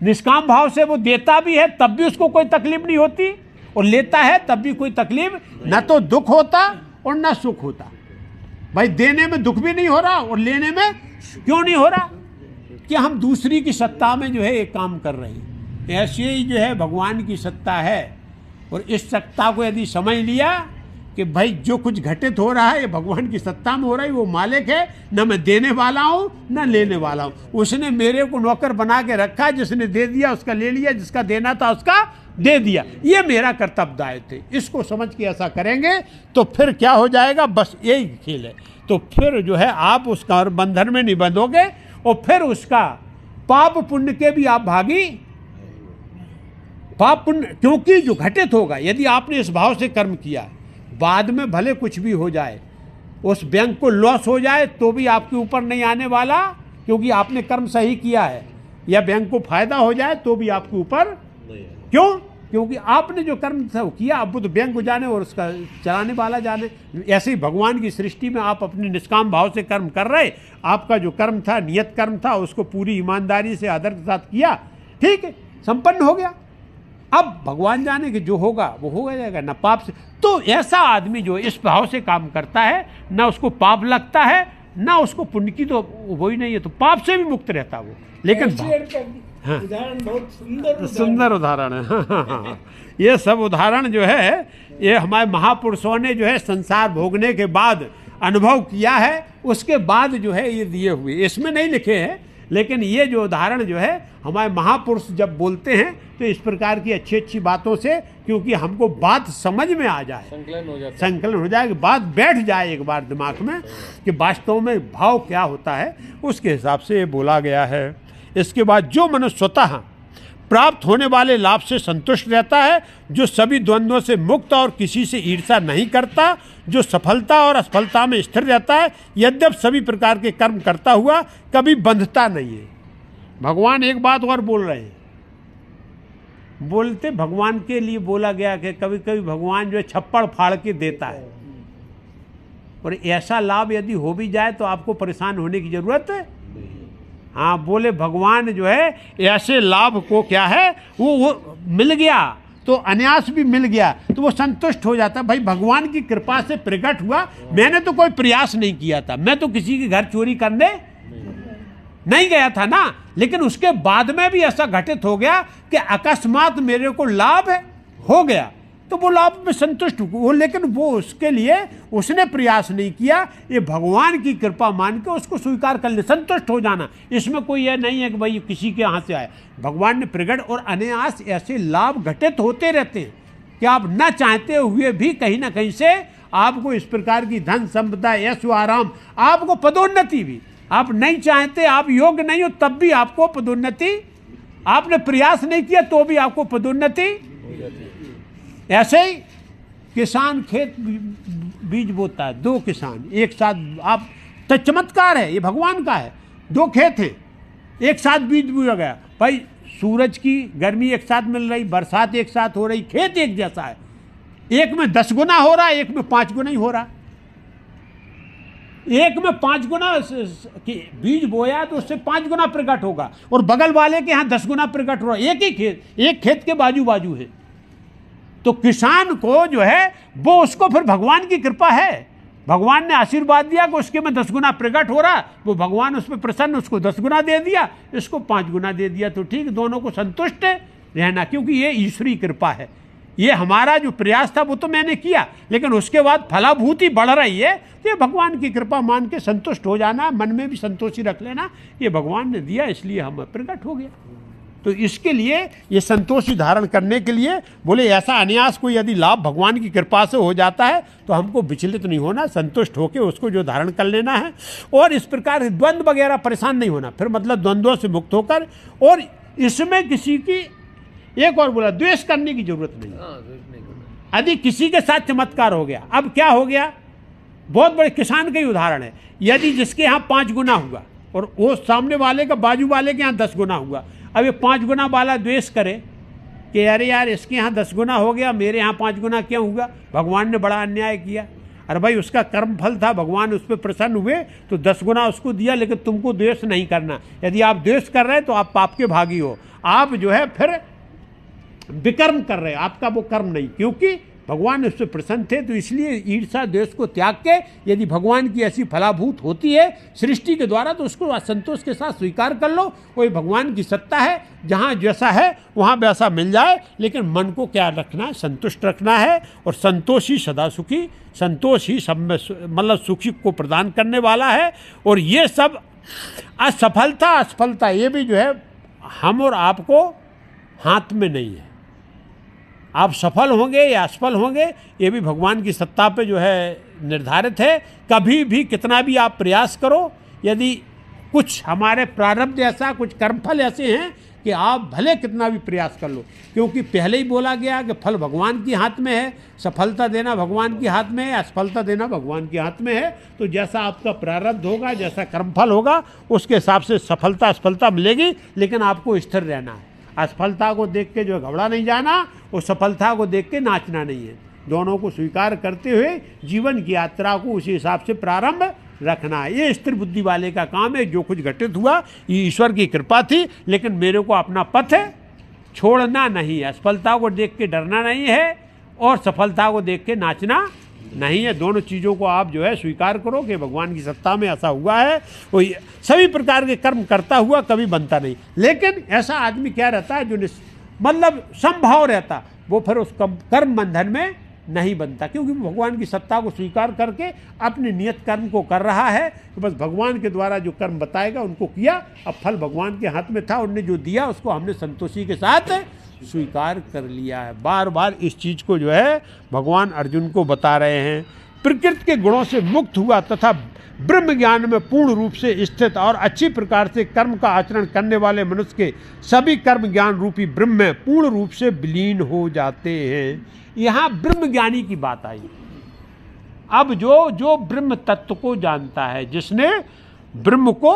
निष्काम भाव से वो देता भी है तब भी उसको कोई तकलीफ नहीं होती, और लेता है तब भी कोई तकलीफ, ना तो दुख होता और ना सुख होता। भाई देने में दुख भी नहीं हो रहा और लेने में क्यों नहीं हो रहा? कि हम दूसरी की सत्ता में जो है एक काम कर रहे हैं। ऐसे ही जो है भगवान की सत्ता है, और इस सत्ता को यदि समझ लिया कि भाई जो कुछ घटित हो रहा है ये भगवान की सत्ता में हो रहा है, वो मालिक है, न मैं देने वाला हूँ न लेने वाला हूँ। उसने मेरे को नौकर बना के रखा, जिसने दे दिया उसका ले लिया, जिसका देना था उसका दे दिया, ये मेरा कर्तव्य दायित्व थे। इसको समझ के ऐसा करेंगे तो फिर क्या हो जाएगा, बस यही खेल है। तो फिर जो है आप उसका बंधन में नहीं बंधोगे और फिर उसका पाप पुण्य के भी आप भागी, पाप पुण्य, क्योंकि जो घटित होगा यदि आपने इस भाव से कर्म किया, बाद में भले कुछ भी हो जाए, उस बैंक को लॉस हो जाए तो भी आपके ऊपर नहीं आने वाला, क्योंकि आपने कर्म सही किया है। या बैंक को फायदा हो जाए तो भी आपके ऊपर, क्यों? क्योंकि आपने जो कर्म था वो किया। अब वो तो बैंक को जाने और उसका चलाने वाला जाने। ऐसे ही भगवान की सृष्टि में आप अपने निष्काम भाव से कर्म कर रहे, आपका जो कर्म था, नियत कर्म था, उसको पूरी ईमानदारी से आदर के साथ किया, ठीक है, संपन्न हो गया। अब भगवान जाने कि जो होगा वो हो जाएगा, ना पाप से। तो ऐसा आदमी जो इस भाव से काम करता है, ना उसको पाप लगता है, ना उसको पुण्य की तो वो ही नहीं है, तो पाप से भी मुक्त रहता वो। लेकिन हाँ, उदाहरण बहुत सुंदर सुंदर उदाहरण है। हाँ। ये सब उदाहरण जो है ये हमारे महापुरुषों ने जो है संसार भोगने के बाद अनुभव किया है, उसके बाद जो है ये दिए हुए, इसमें नहीं लिखे हैं, लेकिन ये जो उदाहरण जो है हमारे महापुरुष जब बोलते हैं तो इस प्रकार की अच्छी अच्छी बातों से, क्योंकि हमको बात समझ में आ जाए, संकलन हो जाए, बात बैठ जाए एक बार दिमाग में कि वास्तव में भाव क्या होता है, उसके हिसाब से ये बोला गया है। इसके बाद जो मनुष्य स्वतः प्राप्त होने वाले लाभ से संतुष्ट रहता है, जो सभी द्वंद्वों से मुक्त और किसी से ईर्ष्या नहीं करता, जो सफलता और असफलता में स्थिर रहता है, यद्यपि सभी प्रकार के कर्म करता हुआ कभी बंधता नहीं है। भगवान एक बात और बोल रहे हैं, बोलते भगवान के लिए बोला गया कि कभी कभी भगवान जो है छप्पड़ फाड़ के देता है, और ऐसा लाभ यदि हो भी जाए तो आपको परेशान होने की जरूरत है। हाँ, बोले भगवान जो है ऐसे लाभ को क्या है वो मिल गया तो अनायास भी मिल गया तो वो संतुष्ट हो जाता। भाई भगवान की कृपा से प्रकट हुआ, मैंने तो कोई प्रयास नहीं किया था, मैं तो किसी के घर चोरी करने नहीं गया था ना, लेकिन उसके बाद में भी ऐसा घटित हो गया कि अकस्मात मेरे को लाभ हो गया, तो वो लाभ में संतुष्ट हो। लेकिन वो उसके लिए उसने प्रयास नहीं किया, ये भगवान की कृपा मान के उसको स्वीकार कर ले, संतुष्ट हो जाना। इसमें कोई ये नहीं है कि भाई किसी के यहाँ से आए, भगवान ने प्रकट, और अनायास ऐसे लाभ घटित होते रहते हैं कि आप न चाहते हुए भी कहीं ना कहीं से आपको इस प्रकार की धन संपदा, यश आराम, आपको पदोन्नति भी, आप नहीं चाहते, आप योग्य नहीं हो, तब भी आपको पदोन्नति, आपने प्रयास नहीं किया तो भी आपको पदोन्नति। ऐसे ही किसान खेत बीज बोता है, दो किसान एक साथ, आप तो चमत्कार है, ये भगवान का है। दो खेत हैं, एक साथ बीज बोया गया, भाई सूरज की गर्मी एक साथ मिल रही, बरसात एक साथ हो रही, खेत एक जैसा है, एक में 10 गुना हो रहा है, एक में 5 गुना ही हो रहा। एक में 5 गुना बीज बोया तो उससे 5 गुना प्रकट होगा, और बगल वाले के यहाँ 10 गुना प्रकट हो रहा। एक ही खेत, एक खेत के बाजू बाजू है, तो किसान को जो है वो, उसको फिर भगवान की कृपा है, भगवान ने आशीर्वाद दिया कि उसके में 10 गुना प्रकट हो रहा, वो भगवान उस पर प्रसन्न, उसको 10 गुना दे दिया, इसको 5 गुना दे दिया, तो ठीक, दोनों को संतुष्ट रहना, क्योंकि ये ईश्वरीय कृपा है। ये हमारा जो प्रयास था वो तो मैंने किया, लेकिन उसके बाद फलाभूति बढ़ रही है, तो ये भगवान की कृपा मान के संतुष्ट हो जाना, मन में भी संतोषी रख लेना, ये भगवान ने दिया इसलिए हम प्रकट हो गया। तो इसके लिए ये संतोषी धारण करने के लिए बोले ऐसा अनायास कोई यदि लाभ भगवान की कृपा से हो जाता है तो हमको विचलित नहीं होना, संतुष्ट होकर उसको जो धारण कर लेना है, और इस प्रकार द्वंद्व वगैरह परेशान नहीं होना, फिर मतलब द्वंद्वों से मुक्त होकर, और इसमें किसी की, एक और बोला, द्वेष करने की जरूरत नहीं। यदि किसी के साथ चमत्कार हो गया, अब क्या हो गया, बहुत बड़े किसान का ही उदाहरण है, यदि जिसके यहाँ 5 गुना हुआ और वो सामने वाले का, बाजू वाले के यहाँ 10 गुना हुआ, अब ये 5 गुना वाला द्वेष करे कि अरे यार इसके यहाँ 10 गुना हो गया, मेरे यहाँ 5 गुना क्यों हुआ, भगवान ने बड़ा अन्याय किया। अरे भाई उसका कर्म फल था, भगवान उस पर प्रसन्न हुए तो 10 गुना उसको दिया, लेकिन तुमको द्वेष नहीं करना। यदि आप द्वेष कर रहे हैं तो आप पाप के भागी हो, आप जो है फिर विकर्म कर रहे हैं, आपका वो कर्म नहीं, क्योंकि भगवान उससे प्रसन्न थे, तो इसलिए ईर्षा द्वेष को त्याग के यदि भगवान की ऐसी फलाभूत होती है सृष्टि के द्वारा, तो उसको संतोष के साथ स्वीकार कर लो। वही भगवान की सत्ता है, जहाँ जैसा है वहाँ वैसा मिल जाए, लेकिन मन को क्या रखना है, संतुष्ट रखना है। और संतोष ही सदा सुखी, संतोष ही सब में मतलब सुखी को प्रदान करने वाला है। और ये सब असफलता असफलता ये भी जो है हम और आपको हाथ में नहीं है। आप सफल होंगे या असफल होंगे ये भी भगवान की सत्ता पे जो है निर्धारित है। कभी भी कितना भी आप प्रयास करो, यदि कुछ हमारे प्रारब्ध ऐसा, कुछ कर्मफल ऐसे हैं कि आप भले कितना भी प्रयास कर लो, क्योंकि पहले ही बोला गया कि फल भगवान के हाथ में है, सफलता देना भगवान के हाथ में है, असफलता देना भगवान के हाथ में है। तो जैसा आपका प्रारब्ध होगा, जैसा कर्मफल होगा, उसके हिसाब से सफलता असफलता मिलेगी, लेकिन आपको स्थिर रहना है। असफलता को देख के जो घबरा नहीं जाना और सफलता को देख के नाचना नहीं है। दोनों को स्वीकार करते हुए जीवन की यात्रा को उसी हिसाब से प्रारंभ रखना है। ये स्थिर बुद्धि वाले का काम है। जो कुछ घटित हुआ ये ईश्वर की कृपा थी, लेकिन मेरे को अपना पथ छोड़ना नहीं है। असफलता को देख के डरना नहीं है और सफलता को देख के नाचना नहीं है। दोनों चीज़ों को आप जो है स्वीकार करो कि भगवान की सत्ता में ऐसा हुआ है। वो सभी प्रकार के कर्म करता हुआ कभी बनता नहीं, लेकिन ऐसा आदमी क्या रहता है जो मतलब संभाव रहता, वो फिर उस कर्म बंधन में नहीं बनता, क्योंकि भगवान की सत्ता को स्वीकार करके अपने नियत कर्म को कर रहा है। तो बस भगवान के द्वारा जो कर्म बताएगा उनको किया, अब फल भगवान के हाथ में था, उनने जो दिया उसको हमने संतोषी के साथ स्वीकार कर लिया है। बार बार इस चीज़ को जो है भगवान अर्जुन को बता रहे हैं। प्रकृति के गुणों से मुक्त हुआ तथा ब्रह्म ज्ञान में पूर्ण रूप से स्थित और अच्छी प्रकार से कर्म का आचरण करने वाले मनुष्य के सभी कर्म ज्ञान रूपी ब्रह्म में पूर्ण रूप से विलीन हो जाते हैं। यहाँ ब्रह्म ज्ञानी की बात आई। अब जो ब्रह्म तत्व को जानता है, जिसने ब्रह्म को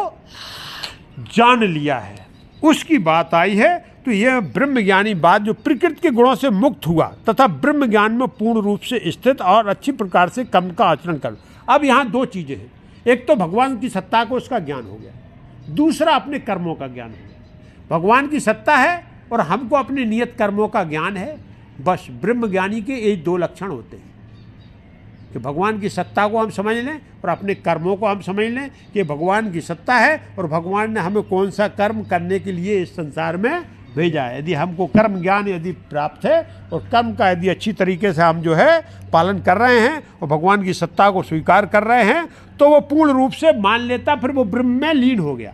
जान लिया है, उसकी बात आई है। तो यह ब्रह्म ज्ञानी बात जो प्रकृति के गुणों से मुक्त हुआ तथा ब्रह्म ज्ञान में पूर्ण रूप से स्थित और अच्छी प्रकार से कर्म का आचरण कर। अब यहाँ दो चीजें हैं, एक तो भगवान की सत्ता को उसका ज्ञान हो गया, दूसरा अपने कर्मों का ज्ञान हो गया। भगवान की सत्ता है और हमको अपने नियत कर्मों का ज्ञान है। बस ब्रह्म ज्ञानी के ये दो लक्षण होते हैं कि भगवान की सत्ता को हम समझ लें और अपने कर्मों को हम समझ लें कि भगवान की सत्ता है और भगवान ने हमें कौन सा कर्म करने के लिए इस संसार में भेजा है। यदि हमको कर्म ज्ञान यदि प्राप्त है और कर्म का यदि अच्छी तरीके से हम जो है पालन कर रहे हैं और भगवान की सत्ता को स्वीकार कर रहे हैं, तो वो पूर्ण रूप से मान लेता, फिर वो ब्रह्म में लीन हो गया।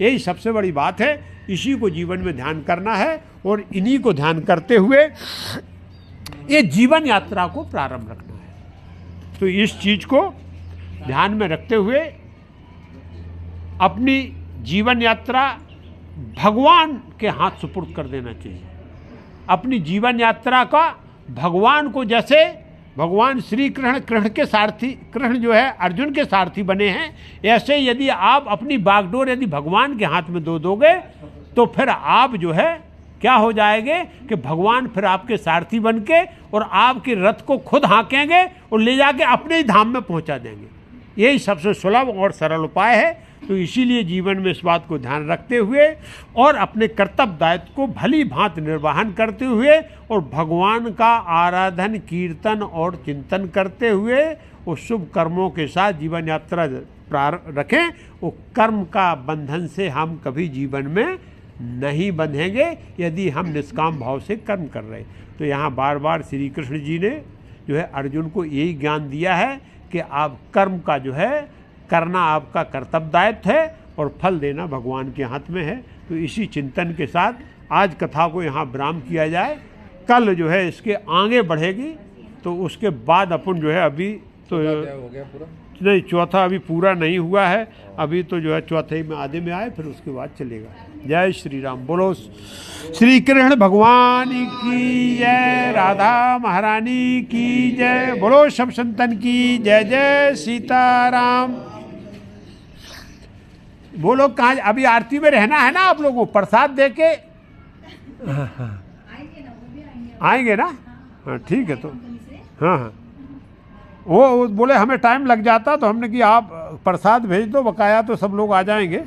यही सबसे बड़ी बात है। इसी को जीवन में ध्यान करना है और इन्हीं को ध्यान करते हुए ये जीवन यात्रा को प्रारंभ रखना है। तो इस चीज़ को ध्यान में रखते हुए अपनी जीवन यात्रा भगवान के हाथ सुपुर्द कर देना चाहिए। अपनी जीवन यात्रा का भगवान को, जैसे भगवान श्री कृष्ण के सारथी, कृष्ण जो है अर्जुन के सारथी बने हैं, ऐसे यदि आप अपनी बागडोर यदि भगवान के हाथ में दोगे तो फिर आप जो है क्या हो जाएंगे कि भगवान फिर आपके सारथी बन के और आपके रथ को खुद हाँकेंगे और ले जाके अपने ही धाम में पहुंचा देंगे। यही सबसे सुलभ और सरल उपाय है। तो इसीलिए जीवन में इस बात को ध्यान रखते हुए और अपने कर्तव्य दायित्व को भली भांति निर्वहन करते हुए और भगवान का आराधन कीर्तन और चिंतन करते हुए उस शुभ कर्मों के साथ जीवन यात्रा रखें। वो कर्म का बंधन से हम कभी जीवन में नहीं बंधेंगे यदि हम निष्काम भाव से कर्म कर रहे। तो यहाँ बार बार श्री कृष्ण जी ने जो है अर्जुन को यही ज्ञान दिया है कि आप कर्म का जो है करना आपका कर्तव्य दायित्व है और फल देना भगवान के हाथ में है। तो इसी चिंतन के साथ आज कथा को यहाँ विराम किया जाए। कल जो है इसके आगे बढ़ेगी, तो उसके बाद अपन जो है अभी तो हो गया पूरा नहीं, चौथा अभी पूरा नहीं हुआ है। अभी तो जो है चौथे में आधे में आए, फिर उसके बाद चलेगा। जय श्री राम। बोलो श्री कृष्ण भगवान की जय, राधा महारानी की जय, बोलो सब संतन की जय। जय सीताराम। बोलो कहाँ अभी आरती में रहना है ना आप लोगों को, प्रसाद दे के आएंगे ना। हाँ ठीक है। तो हाँ हाँ वो बोले हमें टाइम लग जाता, तो हमने कि आप प्रसाद भेज दो, बकाया तो सब लोग आ जाएंगे।